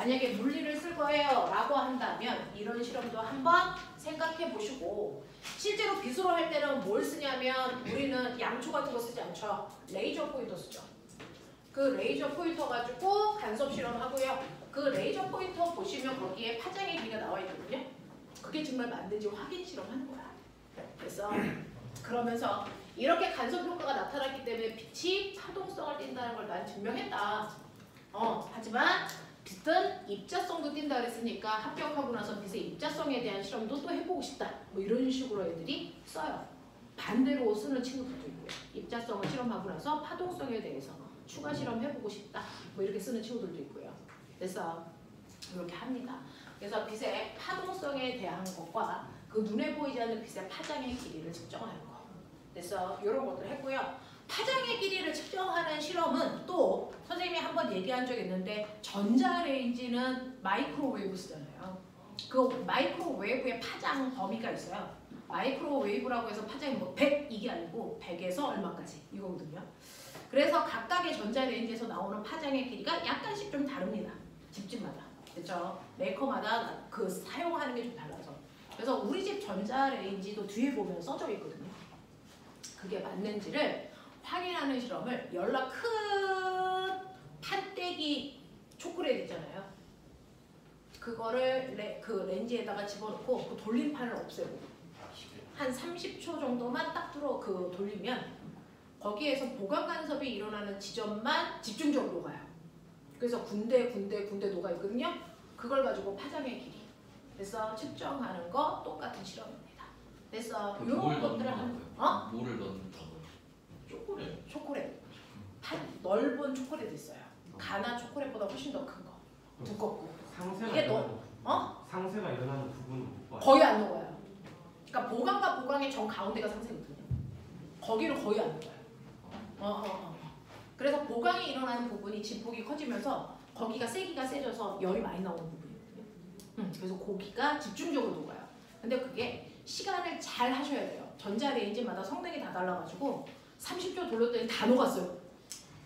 만약에 물리를 쓸 거예요 라고 한다면 이런 실험도 한번 생각해 보시고 실제로 빗으로 할 때는 뭘 쓰냐면 우리는 양초 같은 거 쓰지 않죠. 레이저 포인터 쓰죠. 그 레이저 포인터 가지고 간섭 실험하고요. 그 레이저 포인터 보시면 거기에 파장의 길이가 나와 있거든요. 그게 정말 맞는지 확인 실험하는 거야. 그래서 그러면서 이렇게 간섭 효과가 나타났기 때문에 빛이 파동성을 띈다는 걸 난 증명했다. 하지만 빛은 입자성도 띈다 그랬으니까 합격하고 나서 빛의 입자성에 대한 실험도 또 해보고 싶다. 뭐 이런 식으로 애들이 써요. 반대로 쓰는 친구들도 있고요. 입자성을 실험하고 나서 파동성에 대해서 추가 실험 해보고 싶다. 뭐 이렇게 쓰는 친구들도 있고요. 그래서 이렇게 합니다. 그래서 빛의 파동성에 대한 것과 그 눈에 보이지 않는 빛의 파장의 길이를 측정하는 거. 그래서 이런 것들 했고요. 파장의 길이를 측정하는 실험은 또 선생님이 한번 얘기한 적이 있는데 전자레인지는 마이크로웨이브 쓰잖아요. 그 마이크로웨이브의 파장 범위가 있어요. 마이크로웨이브라고 해서 파장이 뭐 100 이게 아니고 100에서 얼마까지 이거거든요. 그래서 각각의 전자레인지에서 나오는 파장의 길이가 약간씩 좀 다릅니다. 집집마다. 그렇죠? 메이커마다 그 사용하는 게 좀 달라서. 그래서 우리 집 전자레인지도 뒤에 보면 써져 있거든요. 그게 맞는지를 확인하는 실험을 연락 큰 판때기 초콜릿 있잖아요. 그거를 그 렌즈에다가 집어넣고 그 돌림판을 없애고 한 30초 정도만 딱 돌리면 거기에서 보강 간섭이 일어나는 지점만 집중적으로 가요. 그래서 군데 녹아 있거든요. 그걸 가지고 파장의 길이. 그래서 측정하는 거 똑같은 실험입니다. 그래서 이런 것들을 뭐를 넣는다고요? 초콜릿. 넓은 초콜릿 있어요. 가나 초콜릿보다 훨씬 더 큰 거. 두껍고. 상쇄가 일어나는 부분은 못 봐요. 거의 안 녹아요. 그러니까 보강과 보강의 정 가운데가 상쇄거든요. 거기를 거의 안 녹아요. 그래서 보강이 일어나는 부분이 진폭이 커지면서 거기가 세기가 세져서 열이 많이 나오는 부분이거든요. 그래서 고기가 집중적으로 녹아요. 근데 그게 시간을 잘 하셔야 돼요. 전자레인지마다 성능이 다 달라가지고 30초 돌렸더니 다 녹았어요.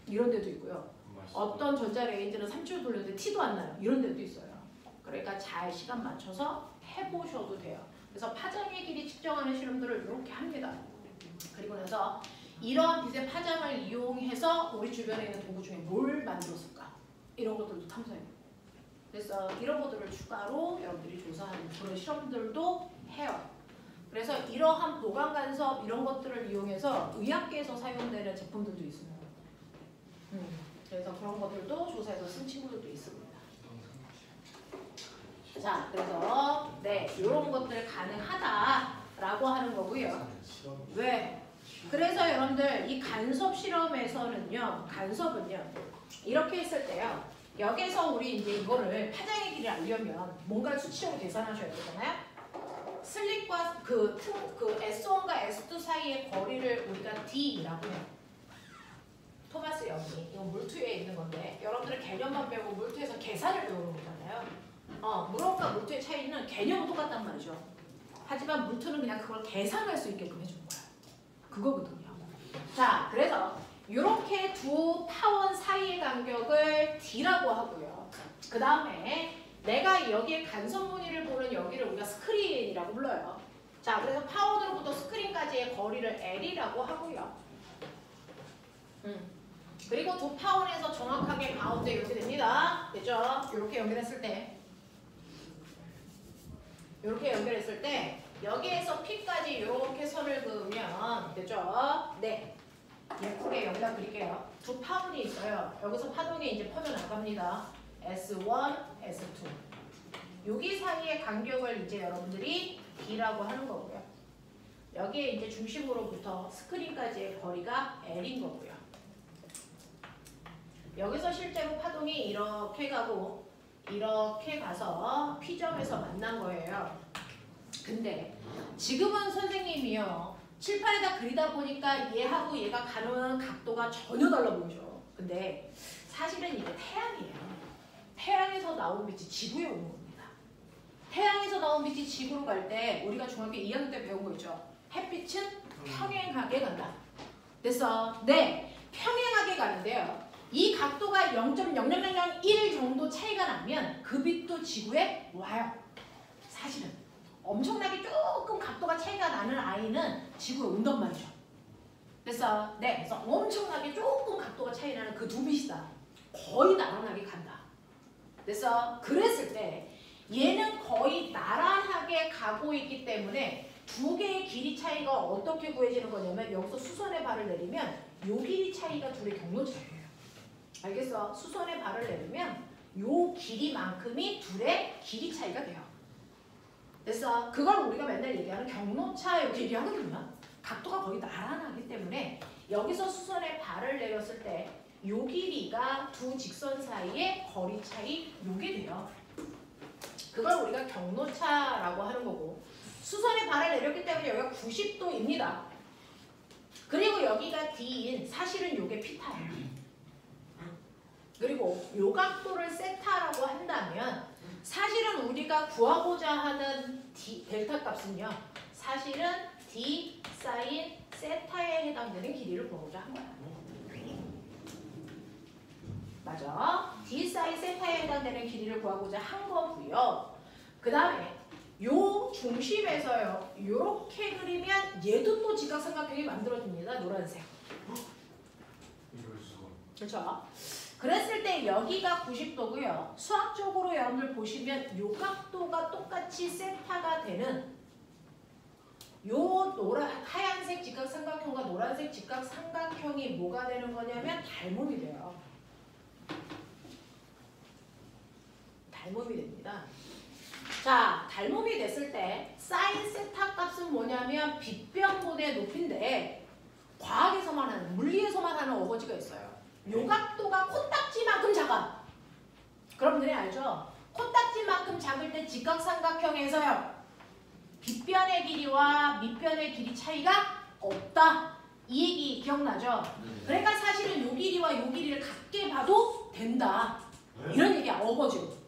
이런 데도 있고요. 어떤 전자레인지는 30초 돌렸는데 티도 안 나요. 이런 데도 있어요. 그러니까 잘 시간 맞춰서 해보셔도 돼요. 그래서 파장의 길이 측정하는 실험들을 이렇게 합니다. 그리고 나서 이런 빛의 파장을 이용해서 우리 주변에 있는 도구 중에 뭘 만들었을까? 이런 것들도 탐사해요. 그래서 이런 것들을 추가로 여러분들이 조사하는 그런 실험들도 해요. 그래서 이러한 보강 간섭 이런 것들을 이용해서 의학계에서 사용되는 제품들도 있습니다. 그래서 그런 것들도 조사해서 쓴 친구들도 있습니다. 자, 그래서 이런 것들 가능하다라고 하는 거고요. 왜? 그래서 여러분들 이 간섭 실험에서는요, 간섭은요, 이렇게 했을 때요, 여기서 우리 이제 이거를 파장의 길이를 알려면 뭔가를 수치적으로 계산하셔야 되잖아요. 슬립과 그 S1과 S2 사이의 거리를 우리가 D라고 해요. 토마스 영이 이건 물투에 있는 건데 여러분들은 개념만 배우고 물투에서 계산을 배우는 거잖아요. 물원과 물투의 차이는 개념은 똑같단 말이죠. 하지만 물투는 그냥 그걸 계산할 수 있게끔 해주는 거야. 그거거든요. 자, 그래서 이렇게 두 파원 사이의 간격을 D라고 하고요. 그 다음에 내가 여기에 간섭 무늬를 보는 여기를 우리가 스크린이라고 불러요. 자, 그래서 파원으로부터 스크린까지의 거리를 L이라고 하고요. 그리고 두 파원에서 정확하게 가운데 이렇게 됩니다. 됐죠? 이렇게 연결했을 때 여기에서 P까지 이렇게 선을 그으면 됐죠? 네. 예쁘게 여기다 그릴게요. 두 파원이 있어요. 여기서 파동이 이제 퍼져나갑니다. S1, S2. 여기 사이의 간격을 이제 여러분들이 D라고 하는 거고요. 여기에 이제 중심으로부터 스크린까지의 거리가 L인 거고요. 여기서 실제로 파동이 이렇게 가고 이렇게 가서 P점에서 만난 거예요. 근데 지금은 선생님이요. 칠판에다 그리다 보니까 얘하고 얘가 가는 각도가 전혀 달라 보이죠. 근데 사실은 이게 태양이에요. 태양에서 나온 빛이 지구에 오는 겁니다. 태양에서 나온 빛이 지구로 갈 때 우리가 중학교 2학년 때 배운 거 있죠. 햇빛은 평행하게 간다. 됐어? 네, 평행하게 가는데요. 이 각도가 0.00001 정도 차이가 나면 그 빛도 지구에 와요. 사실은 엄청나게 조금 각도가 차이가 나는 아이는 지구에 온단 말이죠. 그래서 엄청나게 조금 각도가 차이 나는 그 두 빛이다. 거의 나란하게 간다. 그래서 그랬을 때 얘는 거의 나란하게 가고 있기 때문에 두 개의 길이 차이가 어떻게 구해지는 거냐면 여기서 수선의 발을 내리면 요 길이 차이가 둘의 경로 차이예요. 알겠어? 수선의 발을 내리면 요 길이만큼이 둘의 길이 차이가 돼요. 그래서 그걸 우리가 맨날 얘기하는 경로차 이렇게 얘기하거든요. 각도가 거의 나란하기 때문에 여기서 수선의 발을 내렸을 때 요 길이가 두 직선 사이의 거리 차이 요게 돼요. 그걸 우리가 경로차라고 하는 거고 수선의 발을 내렸기 때문에 여기가 90도입니다. 그리고 여기가 D인 사실은 요게 피타예요. 그리고 요 각도를 세타라고 한다면 사실은 우리가 구하고자 하는 델타 값은요. 사실은 D 사인 세타에 해당되는 길이를 구하고자 한 거야. 맞아. D 사인 세타에 해당되는 길이를 구하고자 한 거고요. 그 다음에 요 중심에서요. 요렇게 그리면 얘도 또 직각삼각형이 만들어집니다. 노란색. 이럴 수가. 그렇죠? 그랬을 때 여기가 90도고요. 수학적으로 여러분들 보시면 요 각도가 똑같이 세타가 되는 요 하얀색 직각삼각형과 노란색 직각삼각형이 뭐가 되는 거냐면 닮음이 돼요. 닮음이 됩니다. 자, 닮음이 됐을 때 사인 세타 값은 뭐냐면 빗변분의 높이인데 과학에서만 하는, 물리에서만 하는 어거지가 있어요. 요 각도가 코딱지만큼 작아. 여러분들이 알죠? 코딱지만큼 작을 때 직각삼각형에서요. 빗변의 길이와 밑변의 길이 차이가 없다. 이 얘기 기억나죠? 그러니까 사실은 요 길이와 요 길이를 같게 봐도 된다. 이런 얘기야, 어거지로.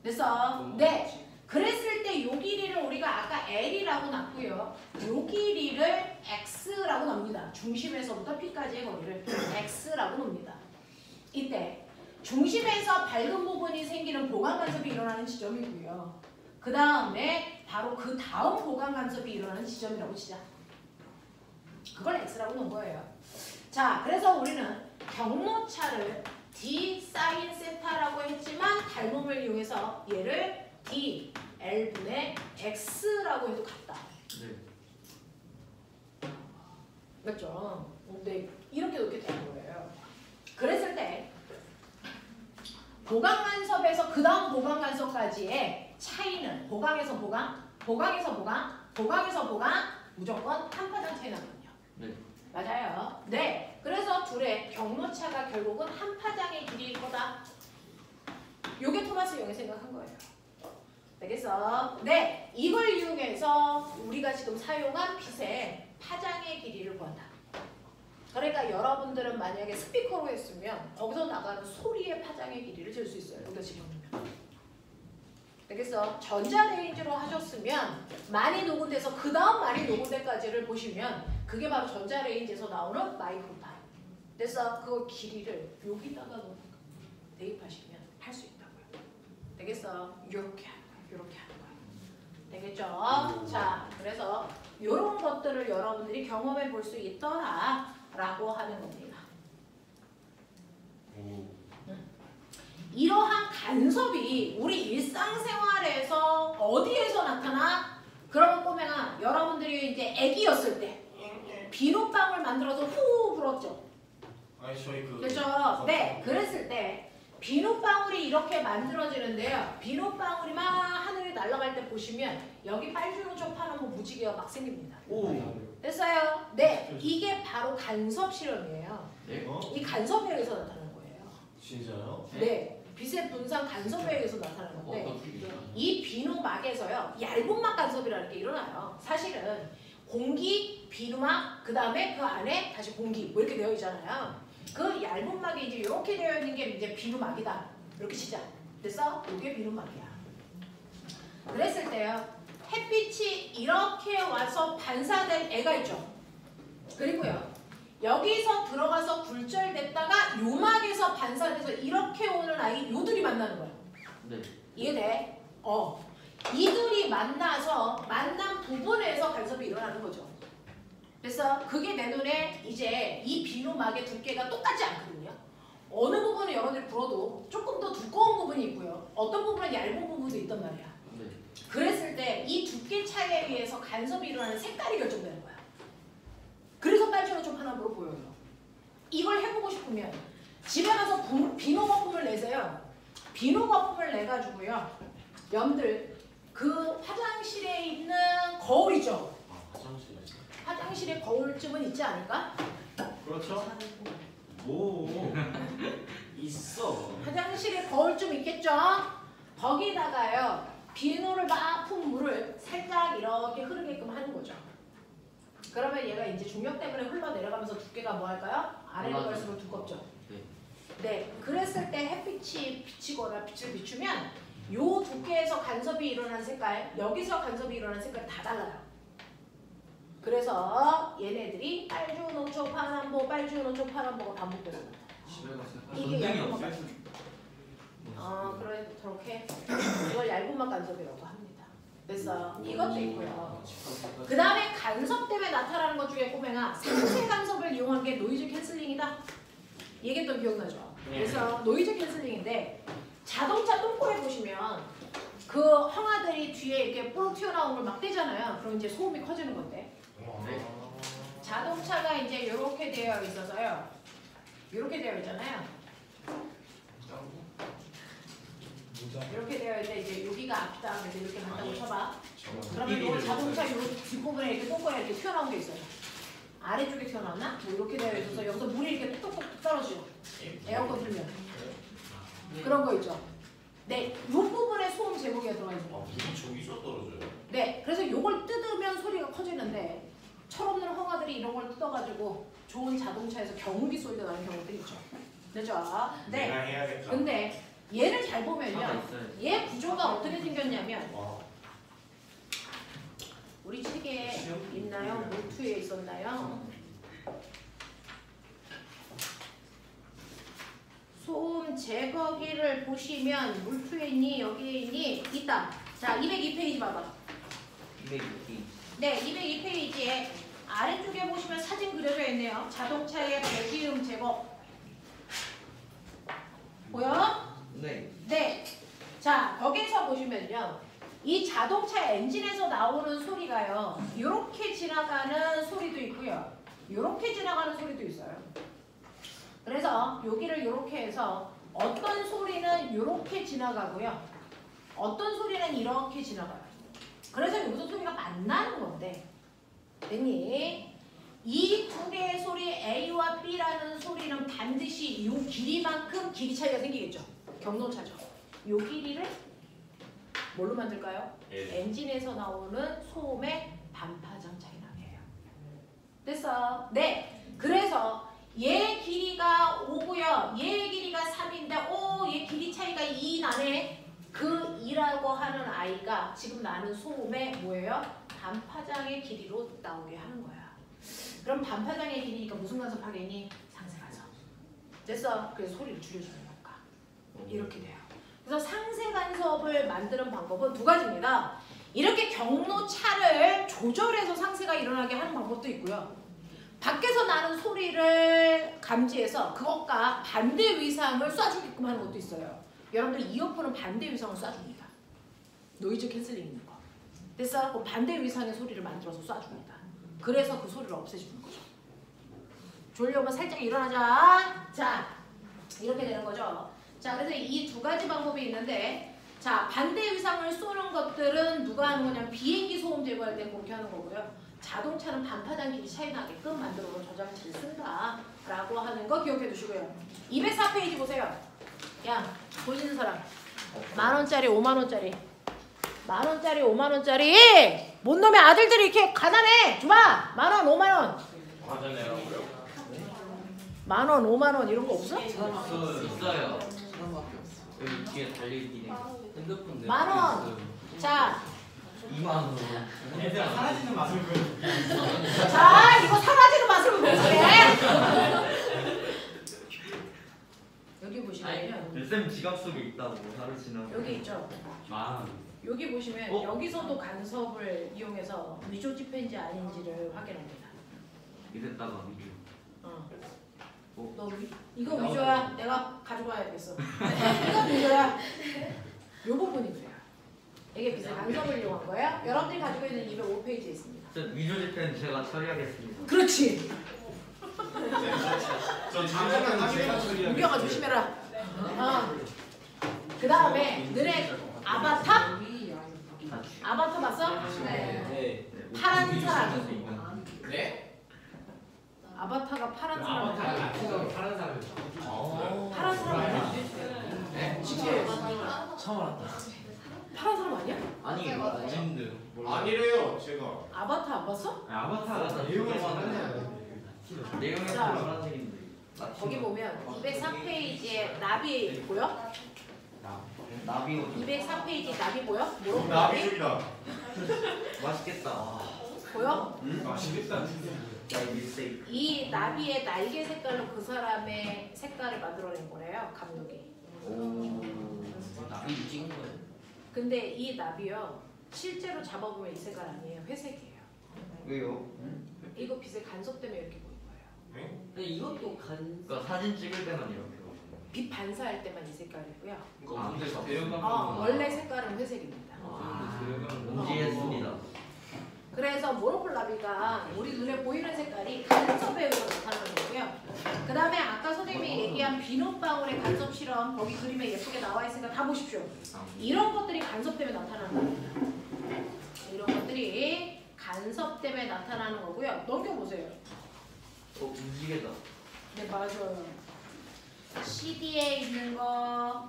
그래서 네. 그랬을 때 요 길이를 우리가 아까 L이라고 놨고요. 요 길이를 X라고 납니다. 중심에서부터 P까지의 거리를 X라고 놉니다. 이때 중심에서 밝은 부분이 생기는 보강 간섭이 일어나는 지점이고요. 그 다음에 바로 그 다음 보강 간섭이 일어나는 지점이라고 치자. 그걸 X라고 놓은 거예요. 자, 그래서 우리는 경로차를 D 사인 세타라고 했지만 닮음을 이용해서 얘를 D L분의 X라고 해도 같다. 네. 맞죠? 근데 이렇게 놓게 되는 거예요. 그랬을 때 보강 간섭에서 그 다음 보강 간섭까지의 차이는 보강에서 보강, 보강에서 보강, 보강에서 보강 무조건 한 파장 차이 나거든요. 네. 맞아요. 네. 그래서 둘의 경로차가 결국은 한 파장의 길이일 거다. 요게 토마스 용이 생각한 거예요. 알겠어? 네. 이걸 이용해서 우리가 지금 사용한 빛의 파장의 길이를 구한다. 그러니까 여러분들은 만약에 스피커로 했으면 거기서 나가는 소리의 파장의 길이를 잴 수 있어요. 여기다 집어넣으면. 알겠어? 전자레인지로 하셨으면 많이 녹음돼서 그 다음 많이 녹음될 때까지를 보시면 그게 바로 전자레인지에서 나오는 마이크로파일. 그래서 그 길이를 여기다가 대입하시면 할 수 있다고요. 되겠어? 이렇게 하는 거예요. 이렇게 하는 거예요. 되겠죠? 자, 그래서 이런 것들을 여러분들이 경험해 볼 수 있더라라고 하는 겁니다. 이러한 간섭이 우리 일상생활에서 어디에서 나타나? 그러면 꼬맹아, 여러분들이 이제 애기였을 때 비눗방울 만들어서 후 불었죠. 아니 저희 그렇죠? 네, 그랬을 때 비눗방울이 이렇게 만들어지는데요. 비눗방울이 막 하늘에 날아갈 때 보시면 여기 빨주노 쪽파는 무지개가 막 생깁니다. 오. 됐어요? 네, 이게 바로 간섭 실험이에요. 네. 이 간섭에 의해서 나타나는 거예요. 진짜요? 네, 빛의 분산 간섭에 의해서 나타나는 건데 어떻게 일어나? 이 비누막에서요 얇은 막 간섭이라는 게 일어나요. 사실은 공기, 비누막, 그 다음에 그 안에 다시 공기 뭐 이렇게 되어 있잖아요. 그 얇은 막이 이제 이렇게 되어 있는 게 이제 비누막이다. 이렇게 치자. 그래서 이게 비누막이야. 그랬을 때요 햇빛이 이렇게 와서 반사된 애가 있죠. 그리고요 여기서 들어가서 굴절됐다가 요막에서 반사돼서 이렇게 오는 아이 요들이 만나는 거야. 네. 이해돼? 이들이 만나서 만난 부분에서 간섭이 일어나는 거죠. 그래서 그게 내 눈에 이제 이 비노막의 두께가 똑같지 않거든요. 어느 부분은 여러분들이 불어도 조금 더 두꺼운 부분이 있고요. 어떤 부분은 얇은 부분도 있단 말이야. 네. 그랬을 때 이 두께 차이에 의해서 간섭이 일어나는 색깔이 결정되는 거야. 그래서 빨주노초 파남으로 보여요. 이걸 해보고 싶으면 집에 가서 비노 거품을 내세요. 비노 거품을 내가지고요. 여러분들 그 화장실에 있는 거울이죠. 화장실에서. 화장실에 거울쯤은 있지 않을까? 그렇죠? 오. 있어. 화장실에 거울쯤 있겠죠? 거기다가요. 비누를 막 푼 물을 살짝 이렇게 흐르게끔 하는 거죠. 그러면 얘가 이제 중력 때문에 흘러내려가면서 두께가 뭐 할까요? 아래로 갈수록 두껍죠. 네. 네, 그랬을 때 햇빛이 비치거나 빛을 비추면 요 두께에서 간섭이 일어나는 색깔, 여기서 간섭이 일어나는 색깔이 다 달라요. 그래서 얘네들이 빨주노초 파남보, 빨주노초 파남보가 반복돼서 집에 가서 이게 전등이 얇은 없어요. 그래 저렇게 이걸 얇은막 간섭이라고 합니다. 그래서 이것도 있고요. 그 다음에 간섭 때문에 나타나는 것 중에 꼬맹아 상세 간섭을 이용한 게 노이즈 캔슬링이다. 얘기했던 기억나죠? 그래서 노이즈 캔슬링인데 자동차 똥꼬에 보시면 그 형아들이 뒤에 이렇게 뽀록 튀어나온 걸 막 떼잖아요. 그럼 이제 소음이 커지는 건데 네. 자동차가 이제 이렇게 되어 있어서요. 이렇게 되어 있잖아요. 이렇게 되어 있는데 이제 여기가 앞이다. 그래서 이렇게 간다고 쳐봐. 그러면 이 자동차 이 뒷부분에 이렇게 똥꼬에 이렇게 튀어나온 게 있어요. 아래쪽에 튀어나왔나? 뭐 이렇게 되어 있어서 여기서 물이 이렇게 뚝뚝뚝 떨어지죠. 에어컨 틀면. 그런 거 있죠. 네, 이 부분에 소음 제공이 들어가 있는 거. 물이 저기서 떨어져요. 네, 그래서 이걸 뜯으면 소리가 커지는데 철없는 헝아들이 이런 걸 뜯어가지고 좋은 자동차에서 경운기 소리가 나는 경우들이 있죠. 그죠? 네. 내가 해야겠다. 근데 얘를 잘 차가 보면요. 있어요. 얘 구조가 어떻게 생겼냐면 와. 우리 책에 있나요? 노트에 있었나요? 소음 제거기를 보시면 물투에 있니? 여기에 있니? 있다. 자, 202페이지 봐봐. 202. 네, 202페이지에 아래쪽에 보시면 사진 그려져 있네요. 자동차의 배기음 제거. 보여? 네. 네. 자, 거기에서 보시면요. 이 자동차 엔진에서 나오는 소리가요. 이렇게 지나가는 소리도 있고요. 이렇게 지나가는 소리도 있어요. 그래서 여기를 이렇게 해서 어떤 소리는 이렇게 지나가고요. 어떤 소리는 이렇게 지나가요. 그래서 여기서 소리가 만나는 건데 됐니? 이 두 개의 소리 A와 B라는 소리는 반드시 이 길이만큼 길이 차이가 생기겠죠. 경로차죠. 이 길이를 뭘로 만들까요? 엔진에서 나오는 소음의 반파장 차이 나게 해요. 됐어? 네. 그래서 얘 길이가 5고요. 얘 길이가 3인데 얘 길이 차이가 2 나네. 그 2라고 하는 아이가 지금 나는 소음의 뭐예요? 반파장의 길이로 나오게 하는 거야. 그럼 반파장의 길이니까 무슨 간섭 하겠니? 상세 간섭. 됐어? 그래서 소리를 줄여주는 거니까. 이렇게 돼요. 그래서 상세 간섭을 만드는 방법은 두 가지입니다. 이렇게 경로차를 조절해서 상세가 일어나게 하는 방법도 있고요. 밖에서 나는 소리를 감지해서 그것과 반대 위상을 쏴주게끔 하는 것도 있어요. 여러분들 이어폰은 반대 위상을 쏴줍니다. 노이즈 캔슬링 있는 거. 됐어? 그 반대 위상의 소리를 만들어서 쏴줍니다. 그래서 그 소리를 없애주는 거죠. 졸려오면 살짝 일어나자. 자, 이렇게 되는 거죠. 자, 그래서 이 두 가지 방법이 있는데, 자, 반대 위상을 쏘는 것들은 누가 하는 거냐면 비행기 소음 제거할 때 그렇게 하는 거고요. 자동차는 반파장 길이 차이 나게끔 만들어 놓은 저장치를 쓴다라고 하는 거 기억해 두시고요. 204페이지 보세요. 야, 보시는 사람. 10,000원짜리, 50,000원짜리. 10,000원짜리, 50,000원짜리. 뭔 놈의 아들들이 이렇게 가난해. 줘봐. 10,000원, 50,000원. 과자내라고요? 10,000원, 50,000원 이런 거 없어? 있어요. 여기 뒤에 달려있긴 해. 핸드폰 10,000원. 자, 2만 원. 얘들아 사라지는 맛을 보여줄게. 자, 이거 사라지는 맛을 보여줄게. 여기 보시면요. 쌤 지갑 속에 있다고 하루 지나고. 여기 있죠. 아. 여기 보시면 어? 여기서도 간섭을 이용해서 위조 지폐인지 아닌지를 확인합니다. 이랬다가 미주. 너 이거 위조야? 내가 가지고 와야겠어. 이거 위조야? 요 부분이 그래요. 이게 비슷 간섭을 이용한 거예요. 여러분들이 가지고 있는 205페이지에 있습니다. 쌤 위조 지폐는 제가 처리하겠습니다. 그렇지. 저 당장은 제가 우경아 처리하겠습니다. 조심해라. 그 다음에 너네 아바타? 아바타 봤어? 네. 파란 사람. 네? 아바타가 파란 아바타가 사람. 라틴어로 파란 사람이었어. 파란 사람 아니야? 네? 처음 알았다. 파란 사람 아니야? 아니 아닌데. 아니래요, 제가. 아바타 안 봤어? 아바타가 내용이 다르네. 내용이 자. 파란색인데. 거기 보면 204페이지에 나비 보여? 나비 옷. 204페이지 나비 보여? 뭐로 보여? 나비입니다. 맛있겠다. 보여? 맛있겠다. 나이 밀세이. 이 나비의 날개 색깔로 그 사람의 색깔을 만들어낸 거래요, 감독이. 오. 나비 찍은 거예요. 근데 이 나비요, 실제로 잡아보면 이 색깔 아니에요, 회색이에요. 왜요? 이거 빛의 간섭 때문에 이렇게 보인 거예요. 근데 이것도 간. 그러니까 사진 찍을 때만 이렇게. 빛 반사할 때만 이 색깔이고요. 아, 원래 색깔은 회색입니다. 인지했습니다. 그래서 모노콜라비가 우리 눈에 보이는 색깔이 간섭에 의해서 나타나는 거고요. 그 다음에 아까 선생님이 얘기한 비눗방울의 간섭 실험, 거기 그림에 예쁘게 나와 있으니까 다 보십시오. 이런 것들이 간섭 때문에 나타나는 겁니다. 이런 것들이 간섭 때문에 나타나는 거고요. 넘겨보세요. 무지개다. 네, 맞아요. CD에 있는 거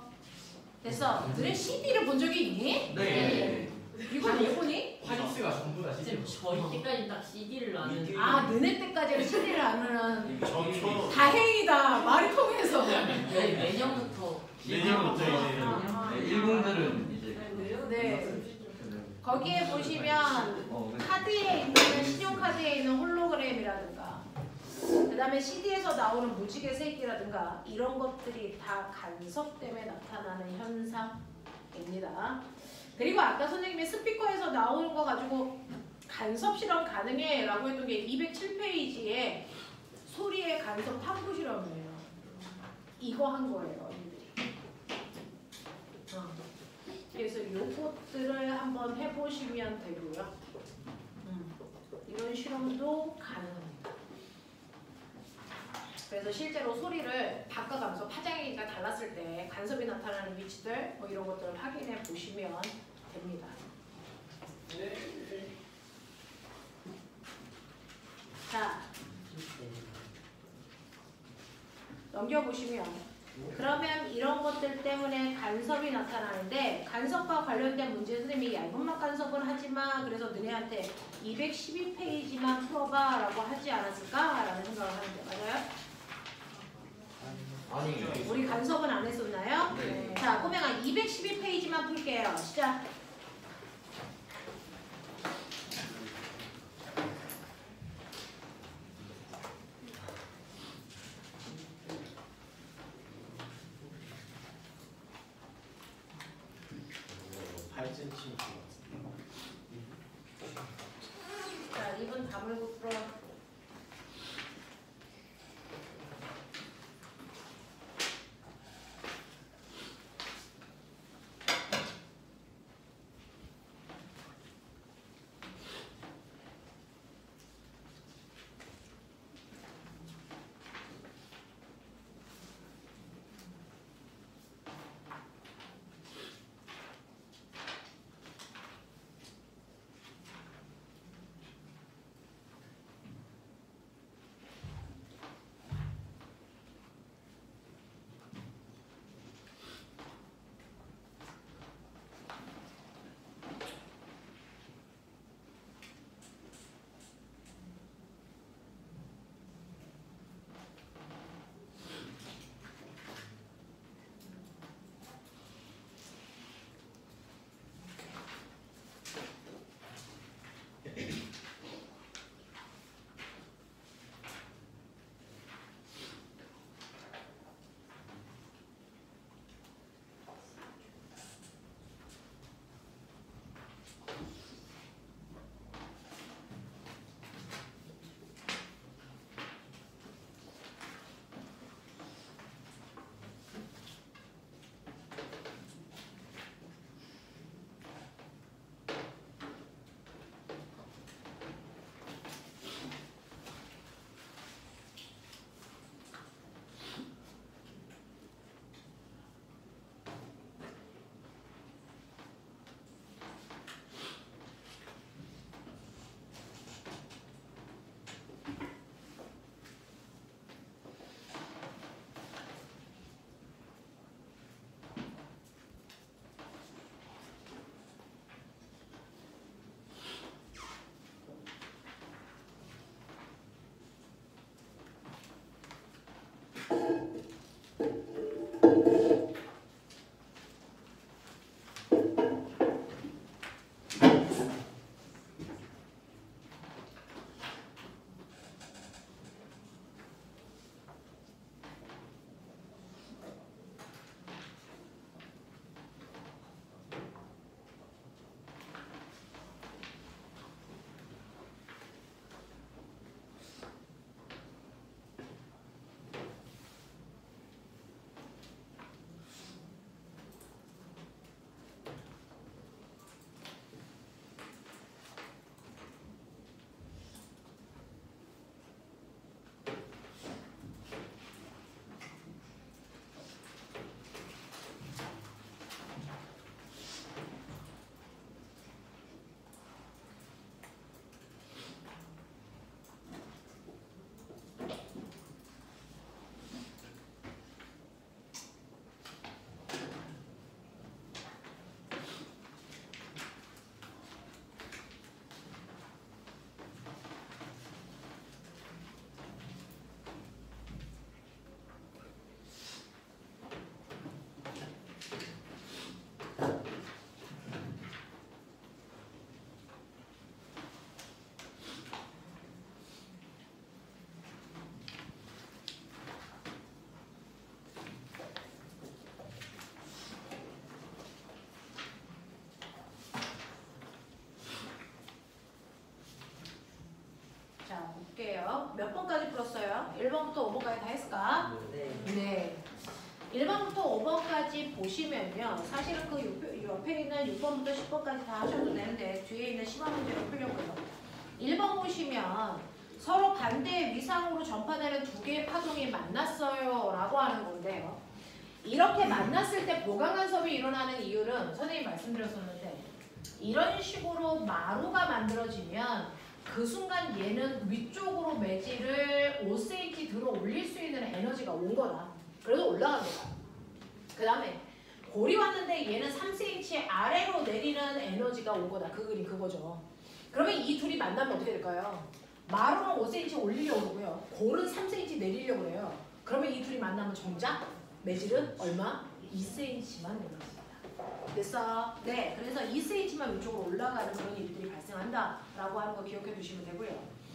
됐어. 너네 CD를 본 적이 있니? 네. 이걸 왜 보니? 화닉스가 전부 다 쌤 CD. 저희 때까지 딱 CD를 아는. 아, 너네 때까지는 CD를 아는. 저 다행이다. 말이 통해서. 저희 내년부터. 내년부터 이제 네, 10들은 이제. 네. 거기에 보시면 네. 카드에 있는 신용카드에 있는 홀로그램이라든가 그 다음에 CD에서 나오는 무지개 색이라든가 이런 것들이 다 간섭 때문에 나타나는 현상입니다. 그리고 아까 선생님이 스피커에서 나오는 거 가지고 간섭 실험 가능해 라고 했던 게 207페이지에 소리의 간섭 탐구 실험이에요. 이거 한 거예요. 이들이. 그래서 요것들을 한번 해보시면 되고요. 이런 실험도 가능합니다. 그래서 실제로 소리를 바꿔가면서 파장이가 달랐을 때 간섭이 나타나는 위치들 뭐 이런 것들을 확인해 보시면 됩니다. 자, 넘겨보시면 그러면 이런 것들 때문에 간섭이 나타나는데 간섭과 관련된 문제 선생님이 얇은맛 간섭은 하지마 그래서 너네한테 212페이지만 풀어봐 라고 하지 않았을까? 라는 생각을 하는데 맞아요? 아니. 우리 간섭은 안 했었나요? 네. 자, 꼬맹아 212페이지만 풀게요. 시작. 자, 입은 다물고 풀어. 이거 몇 번까지 풀었어요? 1번부터 5번까지 다 했을까? 네. 1번부터 5번까지 보시면요. 사실은 그 옆에 있는 6번부터 10번까지 다 하셔도 되는데 뒤에 있는 심화 문제를 풀려고요. 1번 보시면 서로 반대의 위상으로 전파되는 두 개의 파동이 만났어요 라고 하는 건데요. 이렇게 만났을 때 보강 간섭이 일어나는 이유는 선생님이 말씀드렸었는데 이런 식으로 마루가 만들어지면 그 순간 얘는 위쪽으로 매질을 5cm 들어 올릴 수 있는 에너지가 온 거다. 그래서 올라간 거다. 그 다음에 골이 왔는데 얘는 3cm 아래로 내리는 에너지가 온 거다. 그 그림 그거죠. 그러면 이 둘이 만나면 어떻게 될까요? 마루는 5cm 올리려고 그러고요. 골은 3cm 내리려고 해요. 그러면 이 둘이 만나면 정작 매질은 얼마? 2cm만 내려갑니다. 됐어? 네. 그래서 2cm만 위쪽으로 올라가는 그런 일들이 발생한다라고 하는 거 기억해 두시면 되고요.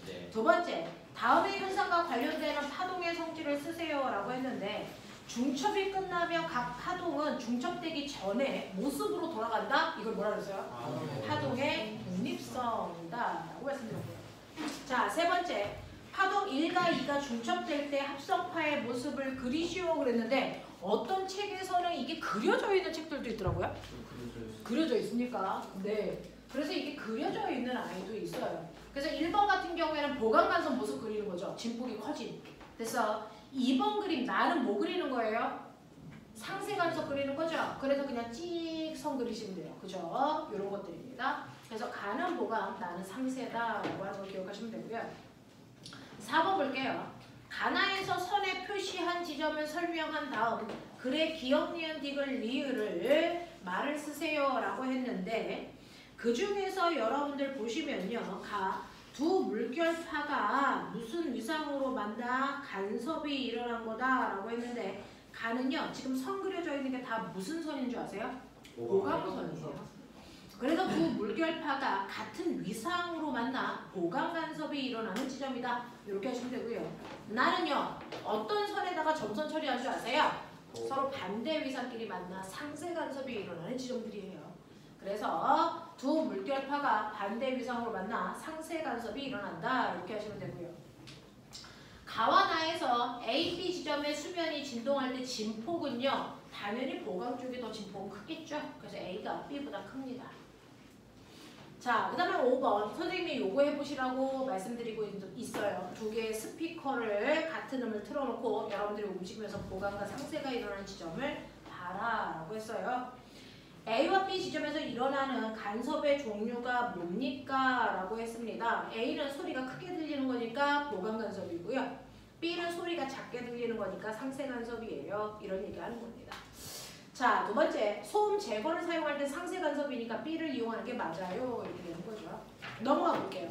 네. 두 번째, 다음의 현상과 관련되는 파동의 성질을 쓰세요라고 했는데 중첩이 끝나면 각 파동은 중첩되기 전에 모습으로 돌아간다? 이걸 뭐라 그랬어요? 파동의 독립성이다라고 말씀드렸고요. 자, 세 번째, 파동 1과 2가 중첩될 때 합성파의 모습을 그리시오 그랬는데 어떤 책에서는 이게 그려져 있는 책들도 있더라고요. 그려져 있습니까? 네. 그래서 이게 그려져 있는 아이도 있어요. 그래서 1번 같은 경우에는 보강간섭 모습 그리는 거죠. 진폭이 커진. 그래서 2번 그림 나는 뭐 그리는 거예요? 상세간섭 그리는 거죠. 그래서 그냥 찍선 그리시면 돼요. 그죠? 이런 것들입니다. 그래서 가는 보강, 나는 상세다라고 하는 걸 기억하시면 되고요. 4번 볼게요. 가나에서 선에 표시한 지점을 설명한 다음 글에 기역, 니은, 디귿, 리을을 말을 쓰세요 라고 했는데 그 중에서 여러분들 보시면요. 두 물결파가 무슨 위상으로 만나 간섭이 일어난 거다 라고 했는데 가는요. 지금 선 그려져 있는 게 다 무슨 선인 줄 아세요? 보강선이에요. 그래서 두 물결파가 같은 위상으로 만나 보강 간섭이 일어나는 지점이다. 이렇게 하시면 되고요. 나는요. 어떤 선에다가 점선 처리할 줄 아세요? 서로 반대 위상끼리 만나 상세 간섭이 일어나는 지점들이에요. 그래서 두 물결파가 반대 위상으로 만나 상세 간섭이 일어난다. 이렇게 하시면 되고요. 가와 나에서 A, B 지점의 수면이 진동할 때 진폭은요. 당연히 보강 쪽이 더 진폭은 크겠죠. 그래서 A가 B보다 큽니다. 자, 그 다음에 5번 선생님이 요거 해보시라고 말씀드리고 있어요. 두 개의 스피커를 같은 음을 틀어놓고 여러분들이 움직이면서 보강과 상세가 일어나는 지점을 봐라 라고 했어요. A와 B 지점에서 일어나는 간섭의 종류가 뭡니까? 라고 했습니다. A는 소리가 크게 들리는 거니까 보강 간섭이고요. B는 소리가 작게 들리는 거니까 상세 간섭이에요. 이런 얘기하는 겁니다. 자, 두 번째, 소음 제거를 사용할 때 상세 간섭이니까 B를 이용하는 게 맞아요. 이렇게 되는 거죠. 넘어가 볼게요.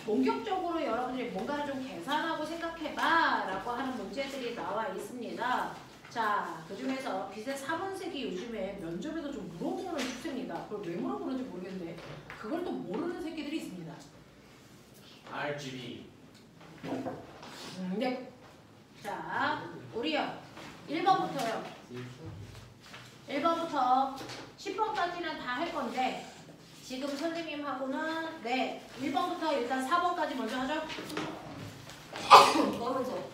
본격적으로 여러분들이 뭔가를 좀 계산하고 생각해봐 라고 하는 문제들이 나와 있습니다. 자, 그 중에서 빛의 4번색이 요즘에 면접에서 좀 물어보는 추세입니다. 그걸 왜 물어보는지 모르겠는데 그걸 또 모르는 새끼들이 있습니다. RGB. 네. 자, 우리요. 1번부터요. 1번부터 10번까지는 다 할 건데 지금 선생님하고는 네 1번부터 일단 4번까지 먼저 하죠. 떨어져.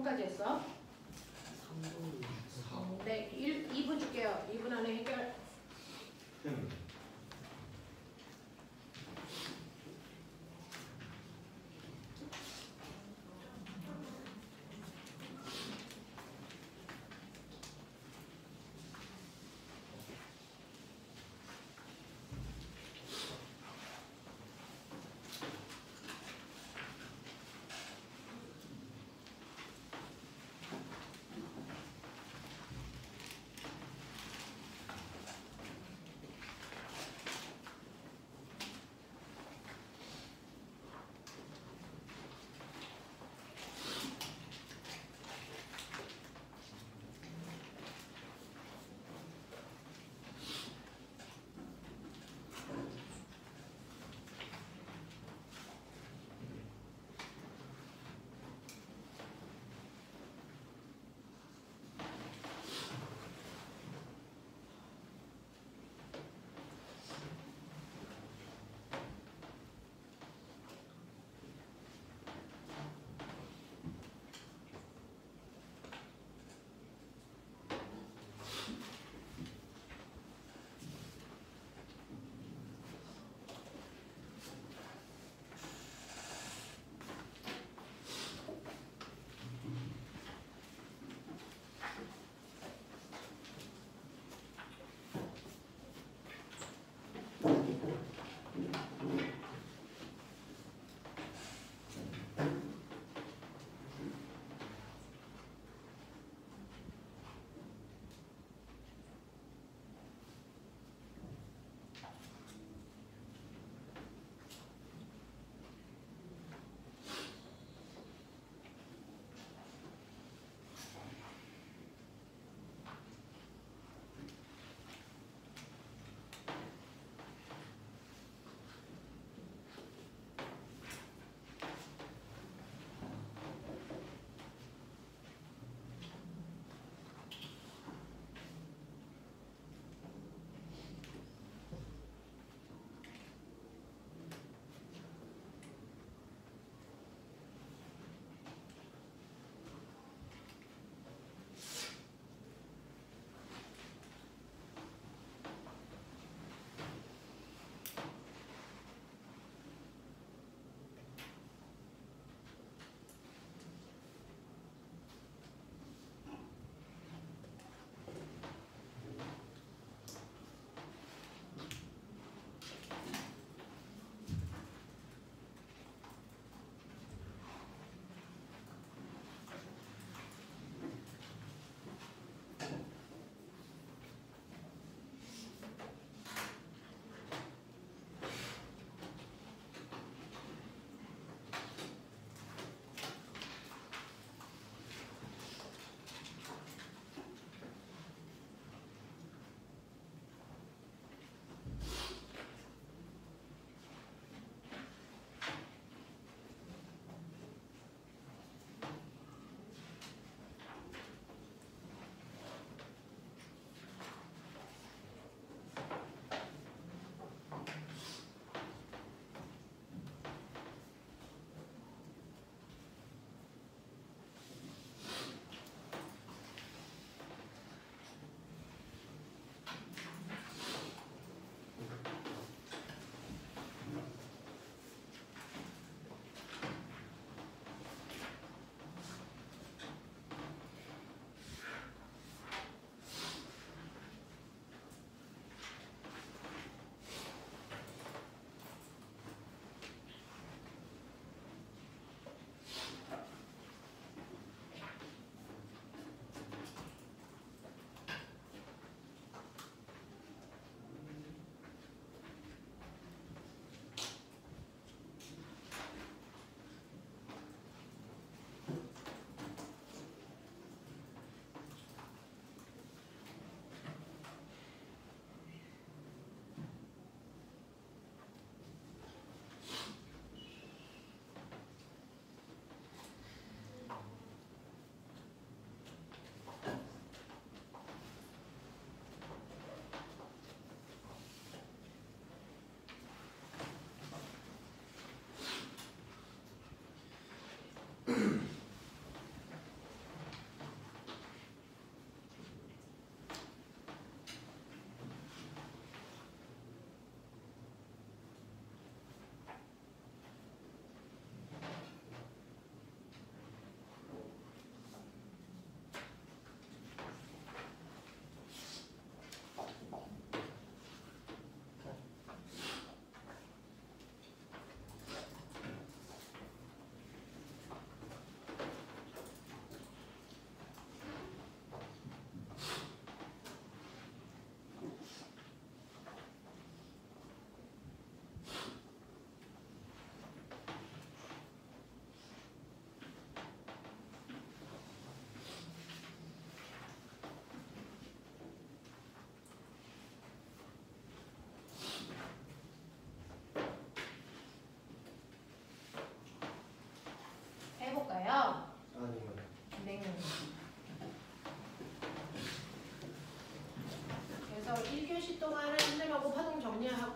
번까지 했어? 3분. 네, 2분 줄게요. 2분 안에 해결.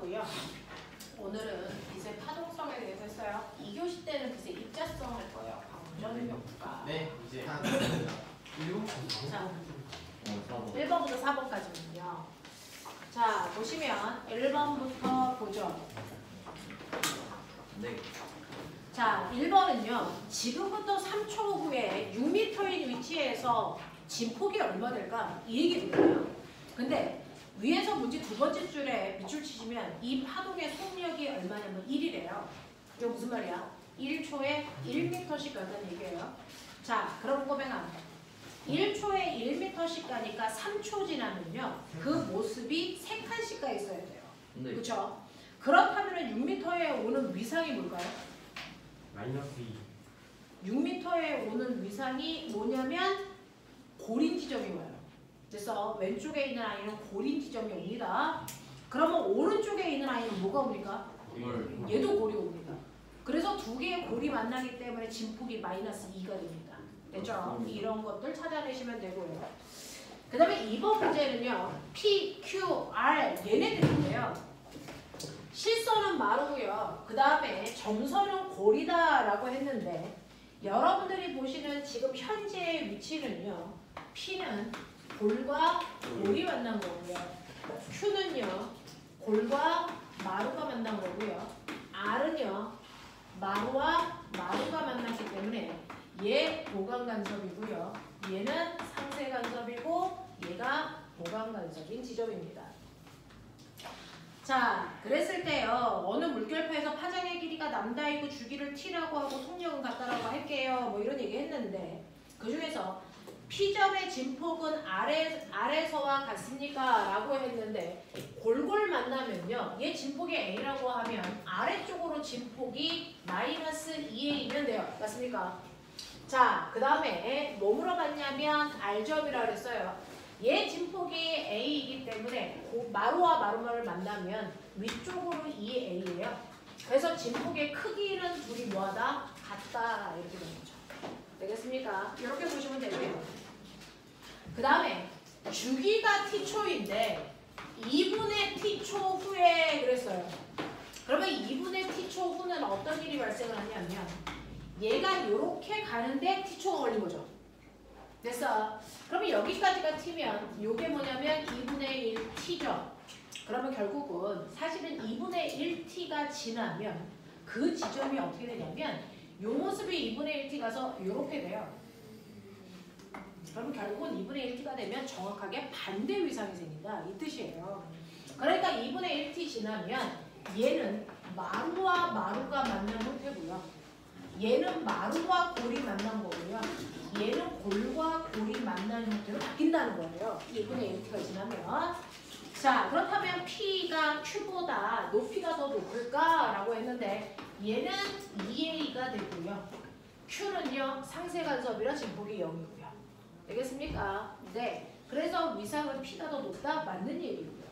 끝났고요. 오늘은 빛의 파동성에 대해서 했어요. 2교시 때는 빛의 입자성 할 거예요. 방전 효과. 네, 이제 자, 4번. 1번부터 4번까지는요. 자, 보시면 1번부터 보죠. 네. 자, 1번은요. 지금부터 3초 후에 6m인 위치에서 진폭이 얼마 될까? 이 얘기거든요. 근데 위에서 문제 두 번째 줄에 밑줄 치시면 이 파동의 속력이 얼마냐면 1이래요. 이거 무슨 말이야? 1초에 1m씩 간다는 얘기예요. 자, 그럼 꼬맹아. 1초에 1m씩 가니까 3초 지나면요. 그 모습이 3칸씩 가 있어야 돼요. 네. 그렇죠? 그렇다면 6m에 오는 위상이 뭘까요? -2. 6m에 오는 위상이 뭐냐면 고린 지점이 와요. 그래서 왼쪽에 있는 아이는 고린 지점이 옵니다. 그러면 오른쪽에 있는 아이는 뭐가 옵니까? 얘도 골이 옵니다. 그래서 두 개의 골이 만나기 때문에 진폭이 -2가 됩니다. 됐죠? 이런 것들 찾아내시면 되고요. 그 다음에 2번 문제는요. P, Q, R 얘네들인데요. 실선은 마루고요. 그 다음에 점선은 골이다라고 했는데 여러분들이 보시는 지금 현재의 위치는요. P는 골과 골이 만난 거고요. Q는요. 골과 마루가 만난 거고요. R은요. 마루와 마루가 만났기 때문에 얘 보강 간섭이고요. 얘는 상세 간섭이고 얘가 보강 간섭인 지점입니다. 자, 그랬을 때요. 어느 물결파에서 파장의 길이가 남다이고 주기를 t라고 하고 속력은 같다라고 할게요. 뭐 이런 얘기 했는데 그 중에서 P점의 진폭은 R에서와 같습니까? 라고 했는데 골골 만나면요. 얘 진폭이 A라고 하면 아래쪽으로 진폭이 -2A면 돼요. 맞습니까? 자, 그 다음에 뭐 물어봤냐면 R점이라고 그랬어요. 얘 진폭이 A이기 때문에 마루와 마루를 만나면 위쪽으로 2A예요. 그래서 진폭의 크기는 둘이 뭐하다? 같다. 이렇게 되는 거죠. 되겠습니까? 이렇게 보시면 되고요. 그 다음에 주기가 t초인데 2분의 t초 후에 그랬어요. 그러면 2분의 t초 후는 어떤 일이 발생을 하냐면 얘가 이렇게 가는데 t초가 걸린 거죠. 됐어. 그러면 여기까지가 t면 이게 뭐냐면 2분의 1t죠. 그러면 결국은 사실은 2분의 1t가 지나면 그 지점이 어떻게 되냐면 이 모습이 2분의 1t 가서 이렇게 돼요. 그러면 결국은 2분의 1t가 되면 정확하게 반대 위상이 생긴다. 이 뜻이에요. 그러니까 2분의 1t 지나면 얘는 마루와 마루가 만난 형태고요. 얘는 마루와 골이 만난 거고요. 얘는 골과 골이 만난 형태로 바뀐다는 거예요. 2분의 1t가 지나면. 자, 그렇다면 P가 Q보다 높이가 더 높을까라고 했는데 얘는 2A가 되고요. Q는요. 상세 간섭이라 진폭이 0이고요. 되겠습니까? 네. 그래서 위상은 P가 더 높다? 맞는 얘기고요.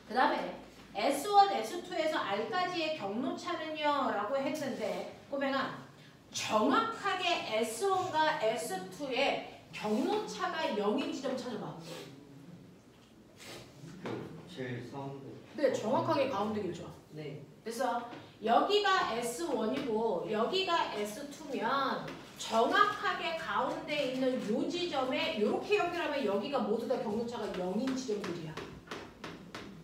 그 다음에 S1, S2에서 R까지의 경로차는요? 라고 했는데 꼬맹아 정확하게 S1과 S2의 경로차가 0인 지점 찾아봐. 제일 가운데. 네, 정확하게 가운데겠죠. 네. 그래서 여기가 S1이고 여기가 S2면 정확하게 가운데 있는 요 지점에 이렇게 연결하면 여기가 모두 다 경로차가 0인 지점들이야.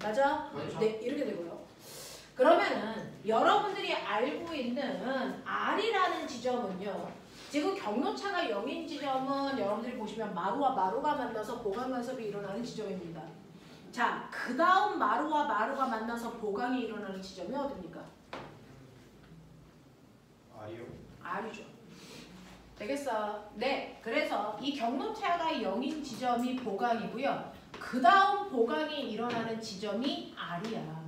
맞아? 그렇죠. 네, 이렇게 되고요. 그러면은 여러분들이 알고 있는 R이라는 지점은요. 지금 경로차가 0인 지점은 여러분들이 보시면 마루와 마루가 만나서 보강 간섭이 일어나는 지점입니다. 자, 그 다음 마루와 마루가 만나서 보강이 일어나는 지점이 어딥니까? R이요? R이죠. 되겠어? 네. 그래서 이 경로차가 0인 지점이 보강이고요. 그 다음 보강이 일어나는 지점이 R이야.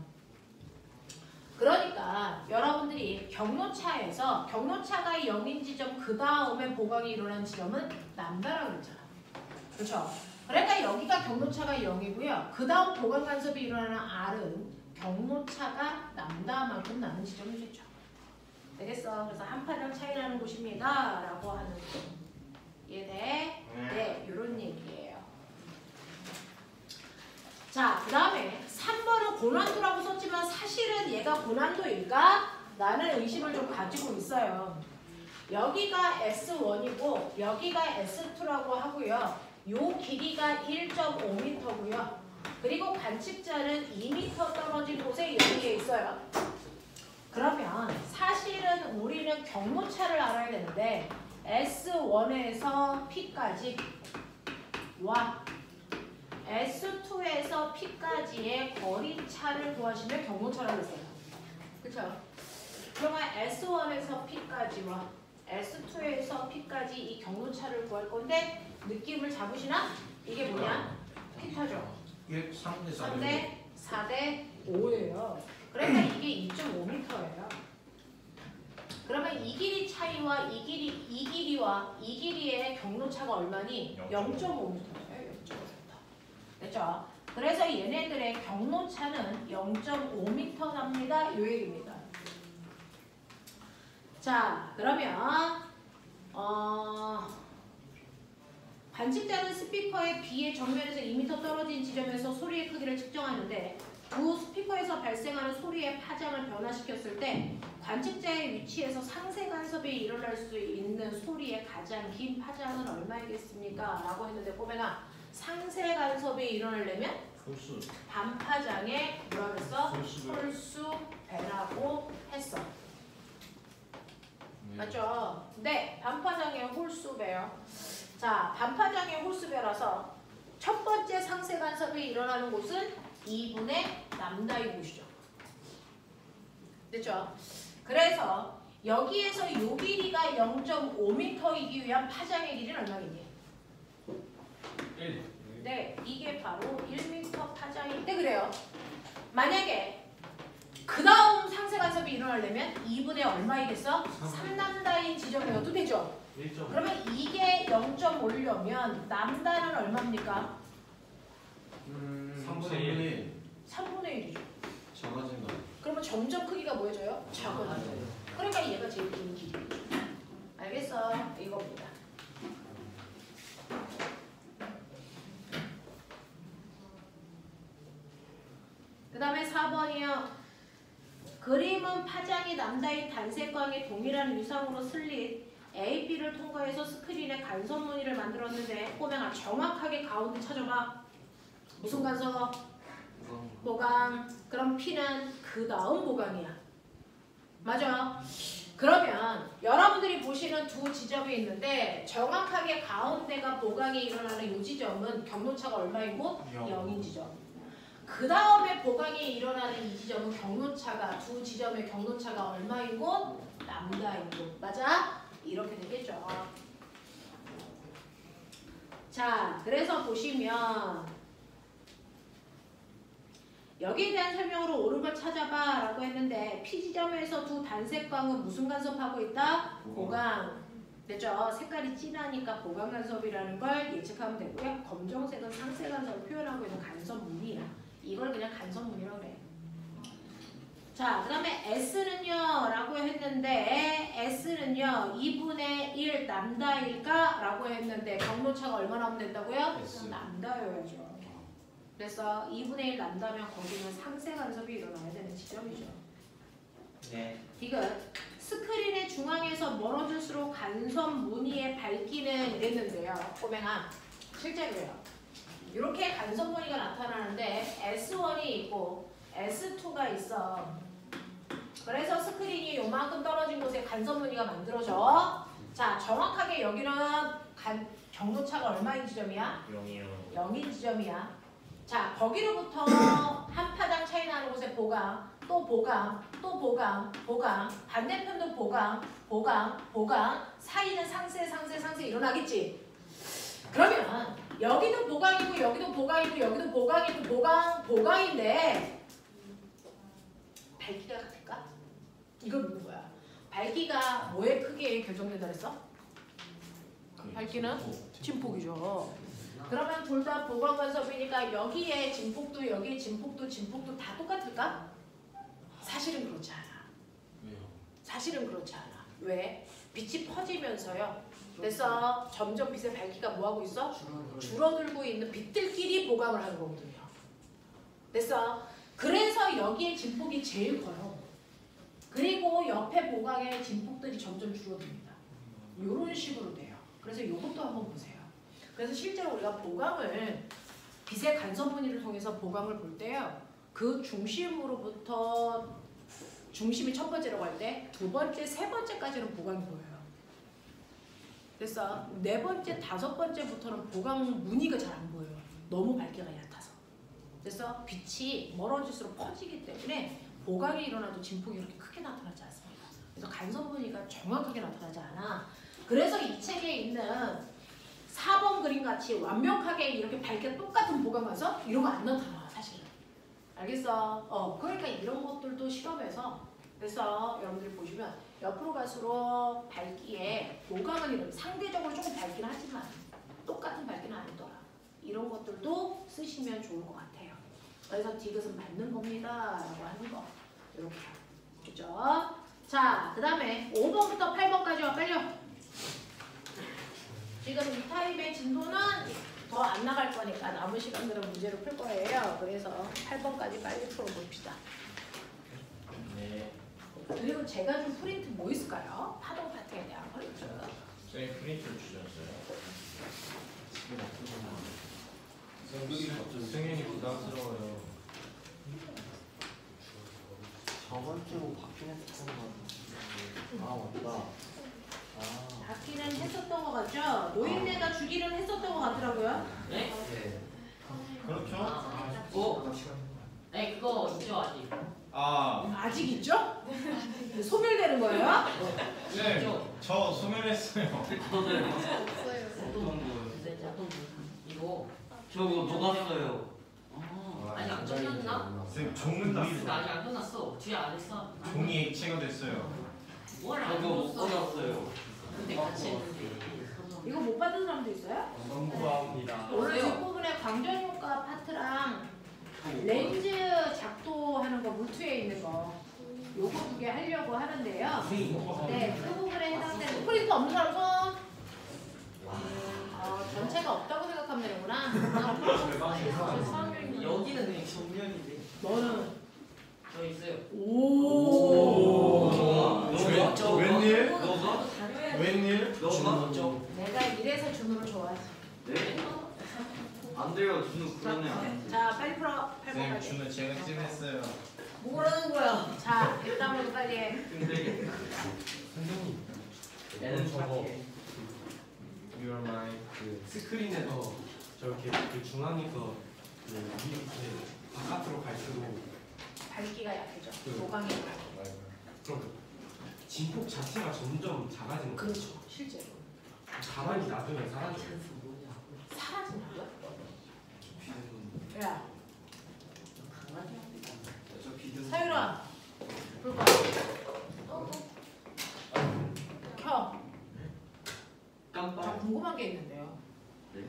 그러니까 여러분들이 경로차에서 경로차가 0인 지점 그 다음에 보강이 일어나는 지점은 남다라고 그랬잖아. 그렇죠? 그러니까 여기가 경로차가 0이고요. 그 다음 보강 간섭이 일어나는 R은 경로차가 남다만큼 나는 지점이겠죠. 되겠어? 그래서 한 파장 차이 나는 곳입니다. 라고 하는 거. 이해돼? 네, 이런 얘기예요. 자, 그 다음에 3번은 고난도라고 써 얘가 고난도일까? 라는 의심을 좀 가지고 있어요. 여기가 S1이고 여기가 S2라고 하고요. 요 길이가 1.5m고요. 그리고 관측자는 2m 떨어진 곳에 여기에 있어요. 그러면 사실은 우리는 경로차를 알아야 되는데 S1에서 P까지 와 S2에서 P까지의 거리차를 구하시면 경로차라고 했어요. 그렇죠? 그러면 S1에서 P까지와 S2에서 P까지 이 경로차를 구할 건데 느낌을 잡으시나? 이게 뭐냐? 피타죠. 이게 3대 3대 4대 5예요. 그러니까 이게 2.5m예요. 그러면 이 길이 차이와 이 길이와 이 길이의 경로차가 얼마니? 0.5m예요. 0.5m. 됐죠? 그래서 얘네들의 경로차는 0.5m 납니다. 이 얘기입니다. 자, 그러면 관측자는 스피커의 비의 정면에서 2m 떨어진 지점에서 소리의 크기를 측정하는데 두 스피커에서 발생하는 소리의 파장을 변화시켰을 때 관측자의 위치에서 상세 간섭이 일어날 수 있는 소리의 가장 긴 파장은 얼마이겠습니까? 라고 했는데 꼬매가 상세 간섭이 일어나려면 홀수 반파장의 뭐라 그랬어? 홀수 홀수 배라고 했어. 맞죠? 네, 반파장의 홀수배요. 자, 반파장의 홀수배라서 첫 번째 상세 간섭이 일어나는 곳은 2분의 람다인 곳이죠. 됐죠? 그래서 여기에서 요 길이가 0.5m이기 위한 파장의 길이는 얼마겠니? 1 네, 이게 바로 1m 파장인데 그래요. 만약에 그 다음 상세 간섭이 일어나려면 2분의 얼마이겠어? 3람다인 지점이어도 되죠? 1점 그러면 이게 0.5려면 람다는 얼마입니까? 3분의 1 3분의 1이죠. 작아진 거 그러면 점점 크기가 뭐해져요? 작아져요. 그러니까 얘가 제일 긴 길이죠. 알겠어? 이겁니다. 그 다음에 4번이요. 그림은 파장이 남다인 단색광의 동일한 위상으로 슬릿 AB를 통과해서 스크린에 간섭 무늬를 만들었는데 꼬맹아 정확하게 가운데 찾아봐. 무슨 간섭? 보강. 그럼 P는 그 다음 보강이야. 맞아? 그러면 여러분들이 보시는 두 지점이 있는데 정확하게 가운데가 보강이 일어나는 이 지점은 경로차가 얼마이고? 0인 지점. 그 다음에 보강이 일어나는 이 지점은 경로차가 두 지점의 경로차가 얼마이고? 람다이고. 맞아? 이렇게 되겠죠. 자, 그래서 보시면 여기에 대한 설명으로 옳은 걸 찾아봐 라고 했는데 P지점에서 두 단색광은 무슨 간섭하고 있다? 보강. 됐죠? 색깔이 진하니까 보강 간섭이라는 걸 예측하면 되고요. 검정색은 상세 간섭을 표현하고 있는 간섭 무늬야. 이걸 그냥 간섭 무늬라고 그래. 자, 그 다음에 S는요 라고 했는데 S는요 2분의 1 람다일까? 라고 했는데 경로차가 얼마 나오면 된다고요? S. 람다여야죠. 그래서 2분의 1 람다면 거기는 상세 간섭이 일어나야 되는 지점이죠. 네. 이건 스크린의 중앙에서 멀어질수록 간섭 무늬의 밝기는 이랬는데요. 꼬맹아, 실제로요. 이렇게 간섭 무늬가 나타나는데 S1이 있고 S2가 있어. 그래서 스크린이 요만큼 떨어진 곳에 간섭 무늬가 만들어져. 자, 정확하게 여기는 경로차가 얼마인 지점이야? 0이요. 0인 지점이야. 자, 거기로부터 한 파장 차이 나는 곳에 보강, 또 보강, 또 보강, 보강, 반대편도 보강, 보강, 보강, 사이는 상세, 상세, 상세 일어나겠지? 그러면 여기도 보강이고 여기도 보강이고 여기도 보강이고 보강, 보강인데 밝기가 같을까? 이걸 묻는 거야. 밝기가 뭐의 크기에 결정된다 그랬어? 밝기는 진폭이죠. 그러면 둘 다 보강 간섭이니까 여기에 진폭도 여기에 진폭도 다 똑같을까? 사실은 그렇지 않아. 왜요? 사실은 그렇지 않아. 왜? 빛이 퍼지면서요. 그래서 점점 빛의 밝기가 뭐하고 있어? 줄어들고 있는 빛들끼리 보강을 하는 거거든요. 됐어? 그래서 여기에 진폭이 제일 커요. 그리고 옆에 보강의 진폭들이 점점 줄어듭니다. 이런 식으로 돼요. 그래서 이것도 한번 보세요. 그래서 실제로 우리가 보강을 빛의 간섭 무늬를 통해서 보강을 볼 때요. 그 중심으로부터 중심이 첫 번째라고 할 때 두 번째, 세 번째까지는 보강이 보여요. 그래서 네 번째, 다섯 번째부터는 보강 무늬가 잘 안 보여요. 너무 밝기가 얕아서. 그래서 빛이 멀어질수록 퍼지기 때문에 보강이 일어나도 진폭이 그렇게 크게 나타나지 않습니다. 그래서 간섭 무늬가 정확하게 나타나지 않아. 그래서 이 책에 있는 4번 그림 같이 완벽하게 이렇게 밝게 똑같은 보강 간섭 이런 거 안 나타나 사실은. 알겠어? 그러니까 이런 것들도 실험해서 그래서 여러분들이 보시면 옆으로 갈수록 밝기에 보강은 이런 상대적으로 조금 밝긴 하지만 똑같은 밝기는 아니더라. 이런 것들도 쓰시면 좋을 것 같아요. 그래서 디귿은 맞는 겁니다. 라고 하는 거. 이렇게. 그죠? 자, 그 다음에 5번부터 8번까지와 빨리요. 지금 이 타입의 진도는 더 안 나갈 거니까 남은 시간들은 문제를 풀 거예요. 그래서 8번까지 빨리 풀어봅시다. 네. 그리고 제가 좀 프린트 뭐 있을까요? 파동 파트에 대한 프린트. 저희 프린트를 주셨어요. 승현이 부담스러워요. 저번 주로 바뀌는 했던 거. 아 맞다. 받기는 했었던 것 같죠? 노인네가 주기는 했었던 것 같더라고요. 네? 네. 그렇죠? 네 그거 있죠 아직. 아직 있죠? 소멸되는 거예요? 네. 있죠. 저 소멸했어요. 어떤 거? 근데 어떤 이거 저거 녹았어요. 아니 안 끝났나? 쌤 종은 나 아직 안 끝났어. 뒤에 안 했어. 종이 액체가 됐어요. 뭘안 저거 못 끝났어? 끊었어요. 근데 같이 했는데. 이거 못 받은 사람도 있어요? 성공합니다. 오늘 뒷부분에 광전효과 파트랑 렌즈 작도하는 거 물투에 있는 거 요거 두 개 하려고 하는데요. 네, 그 부분에 해당되는 프린트 없는 사람 손. 전체가 없다고 생각하면 되는구나. 여기는 그냥 정면인데. 너는 저 있어요. 오. 웬일? 너가? 웬일? 너가? 내가 이래서 준우를 좋아하지. 네? 안 돼요. 준우 그러네 안 돼. 자, 빨리 풀어. 쌤 8번까지. 준우 제가 찜했어요. 뭐라는 거야? 자, 일단부터 빨리 해. 근데 선생님 얘는 저거 You are my 그 스크린에서 저렇게 그 중앙에서 그 밑에 바깥으로 갈수록 밝기가 약해져. 그- 보강이 그럼 진폭 자체가 점점 작아지는 거예요. 그렇죠. 실제로. 가만히 놔두면 사라져요. 사라진다고요? 야, 저 비디오 사유라. 불 꺼. 켜. 저 깜빡. 궁금한 게 있는데요. 네.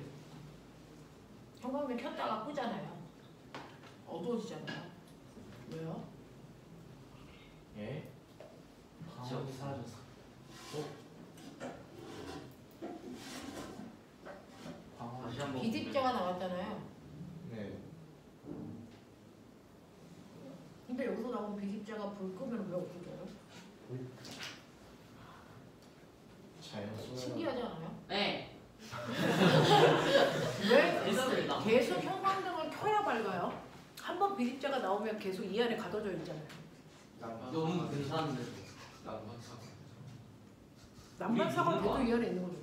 형광등 켰다가 끄잖아요. 어두워지잖아요. 왜요? 예? 저기 사라졌어. 다시 한번. 비집자가 나왔잖아요. 네. 근데 여기서 나온 비집자가 불 끄면 왜 없어져요? 자연 소멸. 신기하지 않아요? 네. 왜 됐습니다. 계속 형광등을 켜야 밝아요? 한 번 비집자가 나오면 계속 이 안에 가둬져 있잖아요. 너무 근사한데. 난방사가 계속 이 안에 있는 거죠.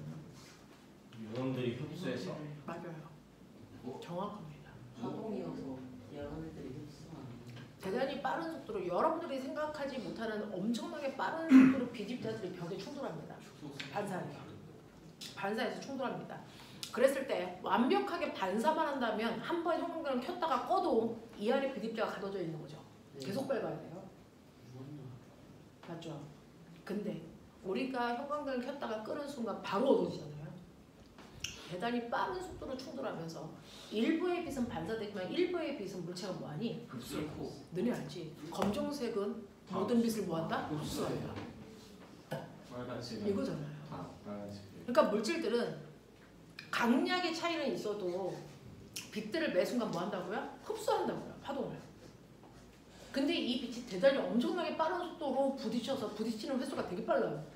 유언들이 흡수해서 맞아요. 정확합니다. 파동이어서 여러분들이 흡수하는. 대단히 빠른 속도로 여러분들이 생각하지 못하는 엄청나게 빠른 속도로 비집자들이 벽에 충돌합니다. 반사해서 충돌합니다. 그랬을 때 완벽하게 반사만 한다면 한 번 형광등을 켰다가 꺼도 이 안에 비집자가 가둬져 있는 거죠. 계속 밝아야 돼요. 맞죠? 근데 우리가 형광등을 켰다가 끄는 순간 바로 어두워지잖아요. 대단히 빠른 속도로 충돌하면서 일부의 빛은 반사되지만 일부의 빛은 물체가 뭐하니? 흡수고. 너네 알지? 검정색은 모든 빛을 뭐한다? 흡수한다. 빨간색. 이거잖아요. 빨간색. 그러니까 물질들은 강약의 차이는 있어도 빛들을 매 순간 뭐 한다고요? 흡수한다고요. 파동을. 근데 이 빛이 대단히 엄청나게 빠른 속도로 부딪히는 횟수가 되게 빨라요.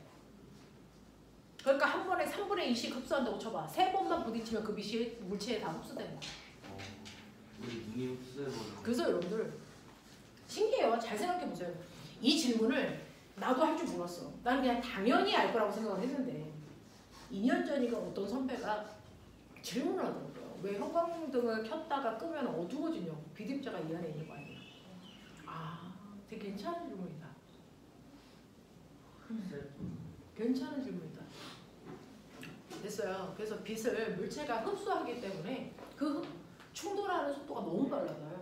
그러니까 한 번에 3분의 2씩 흡수한다고 쳐봐. 3번만 부딪히면 그 빛이 물체에 다 흡수되는 거야. 우리 눈이 흡수해버려. 그래서 여러분들 신기해요. 잘 생각해보세요. 이 질문을 나도 할 줄 몰랐어. 나는 그냥 당연히 알 거라고 생각을 했는데 2년 전인가 어떤 선배가 질문을 하더라고요. 왜 형광등을 켰다가 끄면 어두워지냐고. 비입자가 이 안에 있는 거 아니야. 아, 되게 괜찮은 질문이다. 괜찮은 질문이다. 됐어요. 그래서 빛을 물체가 흡수하기 때문에 그 충돌하는 속도가 너무 빨라요.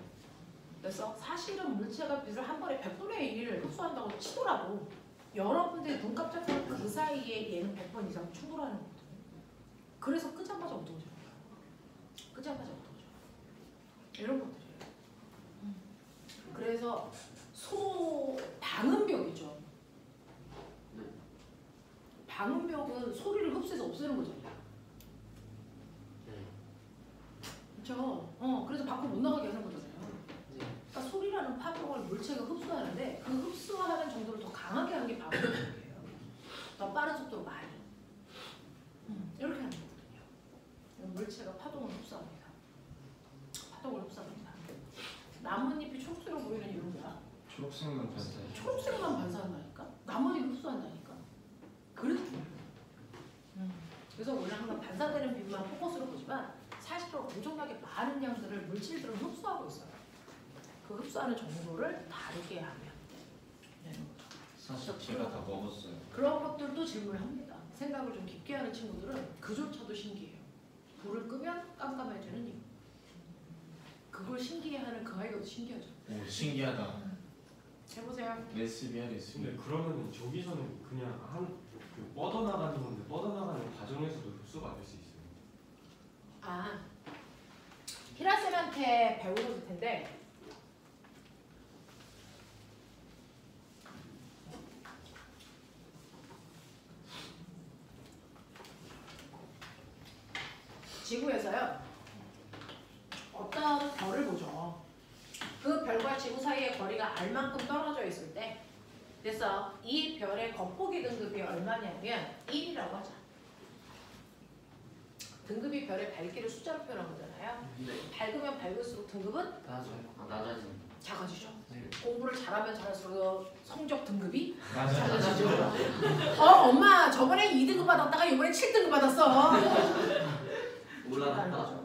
그래서 사실은 물체가 빛을 한 번에 100분의 1을 흡수한다고 치더라도 여러분들이 눈 깜짝하는 그 사이에 얘는 100번 이상 충돌하는 거거든요. 그래서 끄자마자 어두워져요. 끄자마자 어두워져요. 이런 것들이에요. 그래서 방음벽이죠. 방음벽은 소리를 흡수해서 없애는 거잖아요. 그렇죠? 그래서 밖으로 못 나가게 하는 거잖아요. 그러니까 소리라는 파동을 물체가 흡수하는데 그 흡수하는 정도를 더 강하게 하는 게 방음벽이에요. 더 빠른 속도로 많이. 이렇게 하는 거거든요. 물체가 파동을 흡수합니다. 파동을 흡수합니다. 나뭇잎이 초록색으로 보이는 이유는 뭐야? 초록색만 반사해. 초록색만 반사한다니까? 나머지를 흡수한다니까? 그래서 그래서 원래 항상 반사되는 빛만 포커스로 보지만 사실은 엄청나게 많은 양들을 물질들은 흡수하고 있어요. 그 흡수하는 정도를 다르게 하면 되는 거죠. 사실 제가 다 먹었어요. 그런 것들도 질문을 합니다. 생각을 좀 깊게 하는 친구들은 그조차도 신기해요. 불을 끄면 깜깜해지는 이유. 그걸 신기해하는 그 아이가 더 신기하죠. 오 신기하다. 해보세요. 레스비야 레스비. 근데 그러면 저기서는 그냥 그 뻗어나가는 건데 뻗어나가는 과정에서도 흡수가 될 수 있어요. 아, 히라쌤한테 배우셨을 텐데 지구에서요 어떤 별을 보죠. 그 별과 지구 사이의 거리가 알만큼 떨어져 있을 때 그래서 이 별의 겉보기 등급이 얼마냐면 1이라고 하자. 등급이 별의 밝기를 숫자로 표현한 거잖아요. 네. 밝으면 밝을수록 등급은 낮아지는. 작아지죠. 네. 공부를 잘하면 잘할수록 성적 등급이 맞아. 작아지죠. 엄마 저번에 2등급 받았다가 이번에 7등급 받았어. 올라갔다.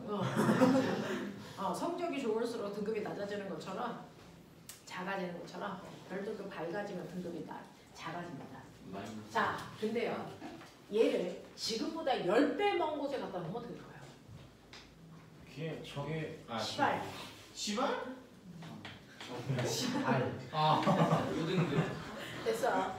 성적이 좋을수록 등급이 낮아지는 것처럼 작아지는 것처럼 별들도 밝아지면 등급이 작아집니다. 자, 근데요. 얘를 지금보다 10배 먼 곳에 갖다 놓으면 어떻게 될까요? 그게 저게 시발. 시발? 시발. 아. 요등급. 됐어.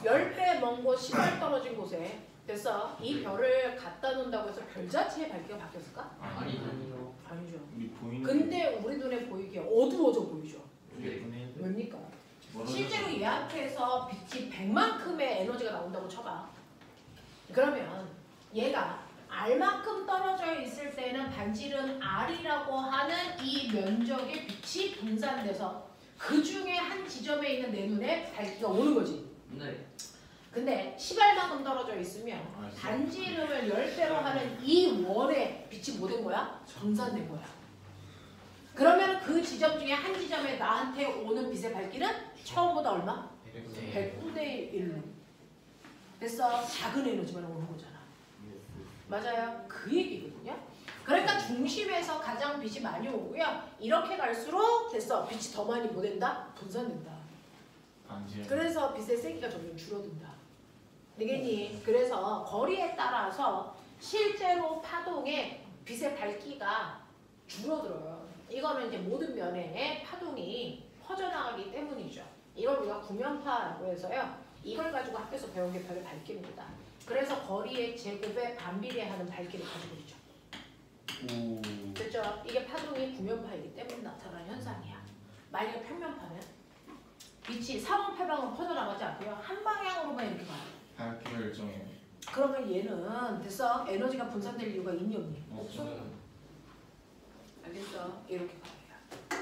10배 먼 곳 시발 떨어진 곳에 됐어. 이 별을 갖다 놓는다고 해서 별 자체의 밝기가 바뀌었을까? 아니요. 아니죠. 우리 보이는. 근데 우리 눈에 보이기에 어두워져 보이죠. 네. 왜입니까? 실제로 얘 앞에서 빛이 100만큼의 에너지가 나온다고 쳐봐. 그러면 얘가 R만큼 떨어져 있을 때는 반지름 R이라고 하는 이 면적의 빛이 분산돼서 그 중에 한 지점에 있는 내 눈에 밝기가 오는 거지. 네. 근데 10R만큼 떨어져 있으면 반지름을 10배로 하는 이 원에 빛이 뭐 된 거야? 분산된 거야. 그러면 그 지점 중에 한 지점에 나한테 오는 빛의 밝기는 처음보다 얼마? 100분의 1로. 됐어. 작은 에너지만 오는 거잖아. 맞아요. 그 얘기거든요. 그러니까 중심에서 가장 빛이 많이 오고요. 이렇게 갈수록 됐어. 빛이 더 많이 뭐 된다? 분산된다. 그래서 빛의 세기가 점점 줄어든다. 되겠니? 그래서 거리에 따라서 실제로 파동의 빛의 밝기가 줄어들어요. 이거는 이제 모든 면에 파동이 퍼져나가기 때문이죠. 이걸 우리가 구면파라고 해서요. 이걸 가지고 학교에서 배운 게 별의 밝기입니다. 그래서 거리의 제곱에 반비례하는 밝기를 가지고 있죠. 됐죠? 이게 파동이 구면파이기 때문에 나타나는 현상이야. 만약에 평면파는 빛이 사방팔방으로 퍼져나가지 않고요. 한 방향으로만 이렇게 가요. 밝기를 정해. 그러면 얘는 됐어? 에너지가 분산될 이유가 있니 없니? 없어요. 알겠어? 이렇게 가요.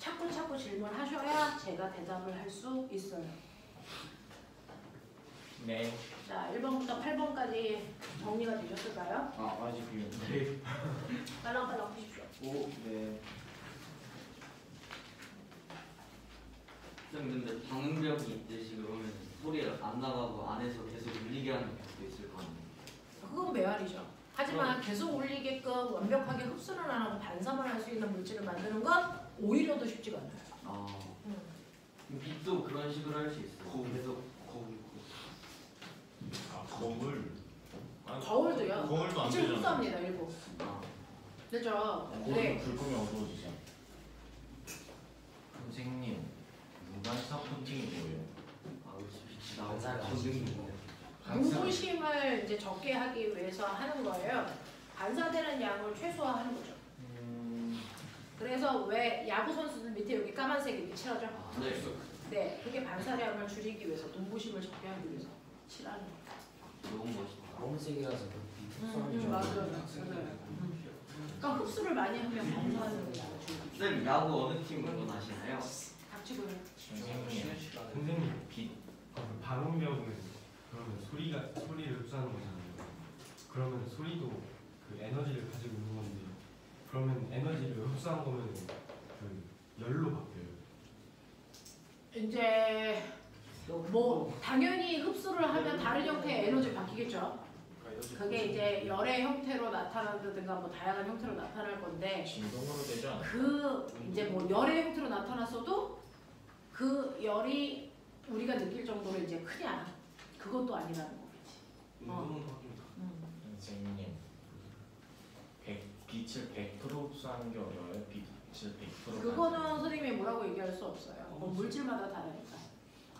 자꾸 질문하셔야 제가 대답을 할 수 있어요. 네. 자, 1번부터 8번까지 정리가 되셨을까요? 아 아직이요. 네. 빨랑빨랑 보십시오. 오 네. 쌤 근데 방음벽이 있듯이 그러면 소리가 안 나가고 안에서 계속 울리게 하는 것도 있을 거 아니에요? 그건 매알이죠. 하지만 계속 올리게끔 완벽하게 흡수는 안 하고 반사만 할 수 있는 물질을 만드는 건 오히려 더 쉽지가 않아요. 아 음. 빛도 그런 식으로 할 수 있어요. 계속 아 거울. 거울도요. 거울도 안 지금 되잖아. 흡수합니다, 일부. 아 됐죠? 거울 네. 불 끄면 어두워지잖아. 선생님 무반사 코팅이 뭐예요? 그렇지 빛이 나오고 반사가 전등이 눈부심을 이제 적게 하기 위해서 하는 거예요. 반사되는 양을 최소화하는 거죠. 그래서 왜 야구 선수들 밑에 여기 까만색 이렇게 칠하죠? 네. 네, 그게 반사량을 줄이기 위해서 눈부심을 적게 하기 위해서 칠하는 거예요. 너무 멋있다. 검은색이라서 맞아요. 그러니까 흡수를 많이 하면 반사하는 거예요. 쌤 야구 어느 팀 응원하시나요? 닥치고요. 선생님 선생님 빛. 방음벽은 그러면 소리를 흡수하는 거잖아요. 그러면 소리도 그 에너지를 가지고 있는 건데 그러면 에너지를 흡수한 거면 그 열로 바뀌어요. 이제 뭐 당연히 흡수를 하면 다른 형태의 에너지 바뀌겠죠. 그게 이제 열의 형태로 나타난다든가 뭐 다양한 형태로 나타날 건데 진동으로 되지 않아? 그 이제 뭐 열의 형태로 나타났어도 그 열이 우리가 느낄 정도로 이제 크냐 그것도 아니라는 거겠지. 운동은 바뀝니다. 선생님 빛을 100% 흡수하는 게 어려워요? 빛을 100% 그거는 선생님이 뭐라고 얘기할 수 없어요. 물질마다 다르니까.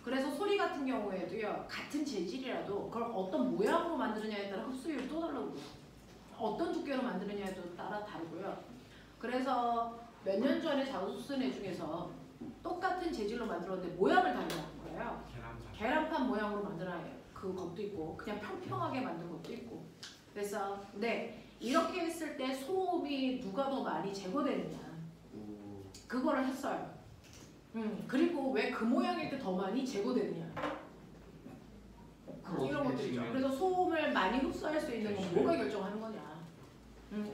그래서 소리 같은 경우에도요 같은 재질이라도 그걸 어떤 모양으로 만드느냐에 따라 흡수율이 또 다르고요. 어떤 두께로 만드느냐에 따라 다르고요. 그래서 몇 년 전에 자소서 쓴 애 중에서 똑같은 재질로 만들었는데 모양을 다르다는 거예요. 계란판 모양으로 만드는 그것도 있고 그냥 평평하게 만든 것도 있고. 그래서 네 이렇게 했을 때 소음이 누가 더 많이 제거되느냐 그거를 했어요. 그리고 왜 그 모양일 때 더 많이 제거되느냐 이런 것들이죠. 그래서 소음을 많이 흡수할 수 있는 건 뭐가 결정하는 거냐.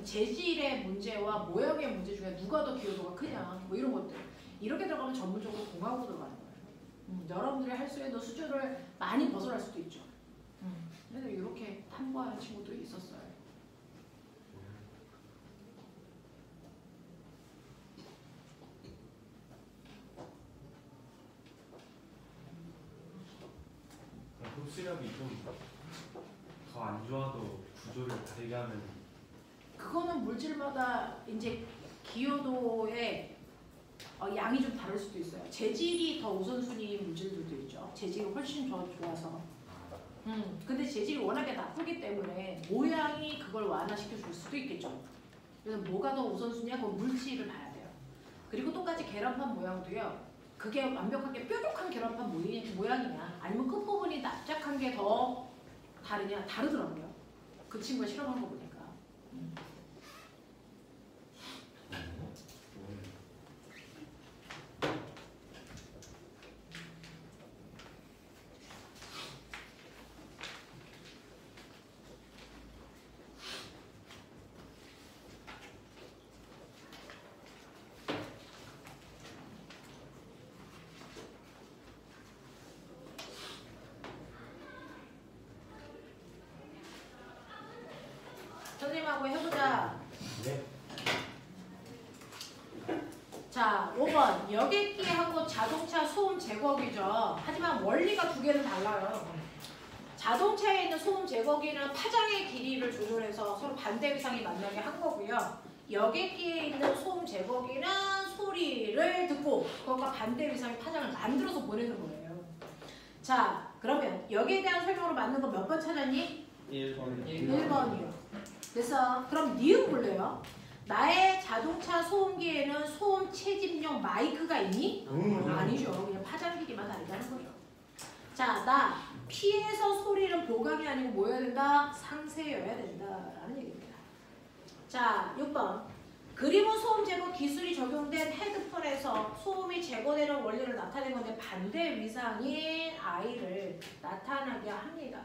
재질의 문제와 모양의 문제 중에 누가 더 기여도가 크냐 뭐 이런 것들. 이렇게 들어가면 전문적으로 공학으로 들어가는 거예요. 여러분들이 할 수 있는 수준을 많이 벗어날 수도 있죠. 그래서 이렇게 탐구하는 친구도 있었어요. 흡수력이 좀 더 안 좋아도 구조를 다르게 하면 그거는 물질마다 이제 기여도의 양이 좀 다를 수도 있어요. 재질이 더 우선순위인 물질들도 있죠. 재질이 훨씬 더 좋아서. 근데 재질이 워낙에 나쁘기 때문에 모양이 그걸 완화시켜 줄 수도 있겠죠. 그래서 뭐가 더 우선순위야? 그 물질을 봐야 돼요. 그리고 똑같이 계란판 모양도요. 그게 완벽하게 뾰족한 계란판 모양이냐 아니면 끝부분이 납작한 게 더 다르냐 다르더라고요. 그 친구가 실험한 거 보니까. 선생님하고 해보자. 네. 자, 5번. 여객기하고 자동차 소음 제거기죠. 하지만 원리가 두 개는 달라요. 자동차에 있는 소음 제거기는 파장의 길이를 조절해서 서로 반대 위상이 만나게 한 거고요. 여객기에 있는 소음 제거기는 소리를 듣고 그것과 반대 위상의 파장을 만들어서 보내는 거예요. 자, 그러면 여기에 대한 설명으로 맞는 거 몇 번 찾았니? 1번이요. 그래서 그럼 니은 볼래요? 나의 자동차 소음기에는 소음 채집용 마이크가 있니? 아니죠. 그냥 파장기기만 다르다는 거죠. 자, 나 피해서 소리는 보강이 아니고 뭐여야 된다? 상세여야 된다라는 얘기입니다. 자, 6번. 그림은 소음 제거 기술이 적용된 헤드폰에서 소음이 제거되는 원리를 나타낸 건데 반대 위상인 I를 나타나게 합니다.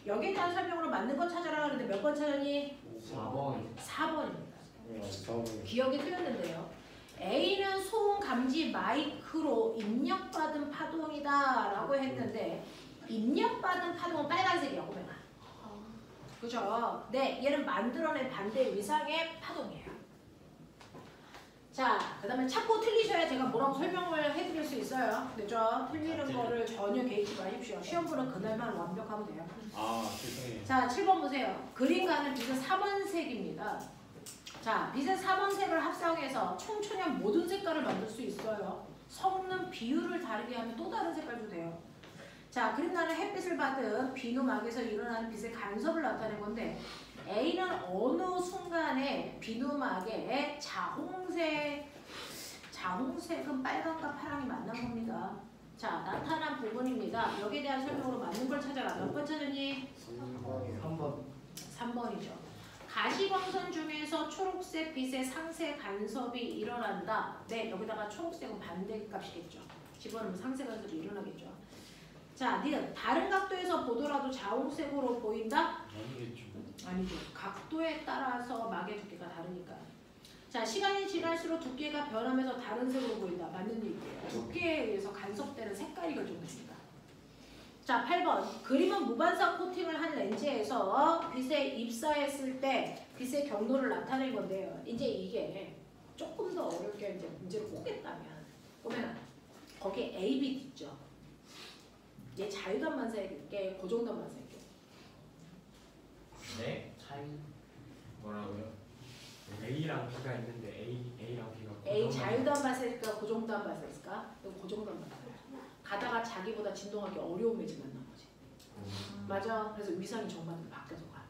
여기에 대한 설명으로 맞는 거 찾아라 하는데 몇 번 찾았니? 4번 4번입니다. 기억이 틀렸는데요. A는 소음 감지 마이크로 입력받은 파동이다 라고 했는데 입력받은 파동은 빨간색이야 보면. 그죠? 네, 얘는 만들어낸 반대 위상의 파동이에요. 자, 그 다음에 찾고 틀리셔야 제가 뭐라고 설명을 해드릴 수 있어요. 그죠? 틀리는 거를 전혀 개의치 마십시오. 시험 보는 그날만 완벽하면 돼요. 죄송해요. 자, 7번 보세요. 그림과는 빛은 3원색입니다. 자, 빛의 3원색을 합성해서 총천연 모든 색깔을 만들 수 있어요. 섞는 비율을 다르게 하면 또 다른 색깔도 돼요. 자, 그림과는 햇빛을 받은 비누막에서 일어나는 빛의 간섭을 나타낸 건데 A는 어느 순간에 비누막에 자홍색은 빨강과 파랑이 만난 겁니다. 자, 나타난 부분입니다. 여기에 대한 설명으로 맞는 걸 찾아라. 몇 번 찾았니? 3번. 3번이죠. 가시광선 중에서 초록색 빛의 상세 간섭이 일어난다. 네, 여기다가 초록색은 반대값이겠죠. 집어넣으면 상세 간섭이 일어나겠죠. 자, 니은 다른 각도에서 보더라도 자홍색으로 보인다? 아니겠죠. 아니죠. 각도에 따라서 막의 두께가 다르니까. 자, 시간이 지날수록 두께가 변하면서 다른 색으로 보인다. 맞는 얘기예요. 두께에 의해서 간섭되는 색깔이 결정됩니다. 자, 8번. 그림은 무반사 코팅을 한 렌즈에서 빛에 입사했을 때 빛의 경로를 나타낸 건데요. 이제 이게 조금 더 어렵게 이제 문제를 꼬겠다면 보면 거기에 A, B 있죠. 얘 자유단 반사일게 고정단 반사일게. 네? 차이. 뭐라고요? A랑 B가 있는데 A랑 B가 A 자유단 반사일까 고정단 반사일까? 이거 고정단 반사. 가다가 자기보다 진동하기 어려운 매질 만난 거지. 맞아. 그래서 위상이 정반대로 바뀌어서 가.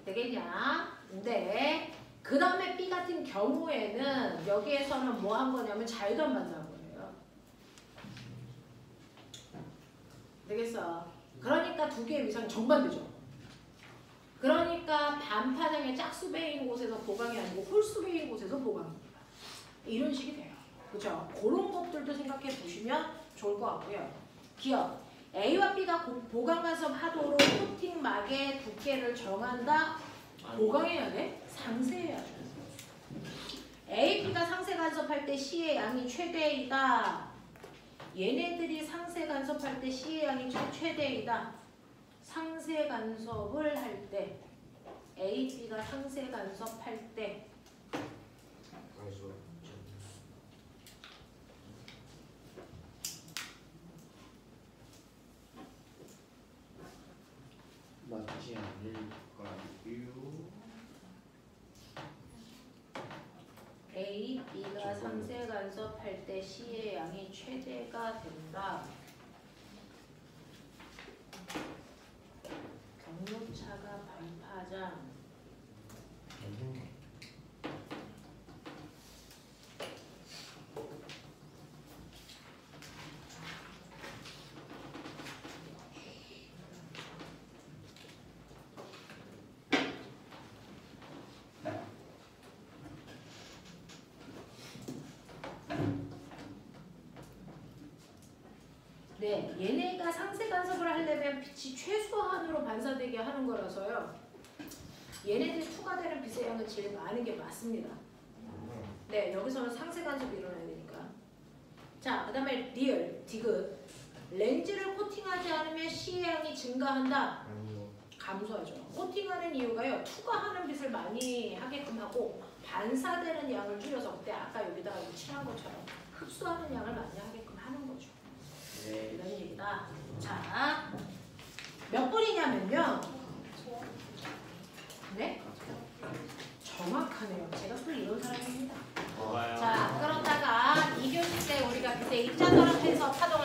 되겠냐? 근데 그 다음에 B 같은 경우에는 여기에서는 뭐 한 거냐면 자유단 반사한 거예요. 되겠어. 그러니까 두 개의 위상이 정반대죠. 그러니까 반파장의 짝수배인 곳에서 보강이 아니고 홀수배인 곳에서 보강입니다. 이런 식이 돼요. 그렇죠? 그런 것들도 생각해 보시면 좋을 것 같고요. 기억. A와 B가 보강 간섭 하도록 코팅막의 두께를 정한다. 보강해야 돼? 상세해야 돼. A, B가 상세 간섭할 때 C의 양이 최대이다. 얘네들이 상세 간섭할 때 C의 양이 최대이다. 상세 간섭을 할 때 A, B가 상세 간섭할 때 맞지 않을까요? A, B가 상세 간섭할 때 C의 양이 최대가 된다. 경로차가 반파장. 네, 얘네가 상세 간섭을 하려면 빛이 최소한으로 반사되게 하는 거라서요. 얘네들이 투과되는 빛의 양은 제일 많은 게 맞습니다. 네, 여기서는 상세 간섭이 일어나야 되니까. 자, 그 다음에 리얼, 디귿. 렌즈를 코팅하지 않으면 C의 양이 증가한다. 감소하죠. 코팅하는 이유가요. 투과하는 빛을 많이 하게끔 하고 반사되는 양을 줄여서 그때 아까 여기다가 칠한 것처럼 흡수하는 양을 많이 하게끔 하는 거죠. 네, 이런 얘기다. 자, 몇 분이냐면요. 네? 정확하네요. 제가 또 이런 사람입니다. 자, 그러다가 2교시 때 우리가 그때 입자결합해서 파동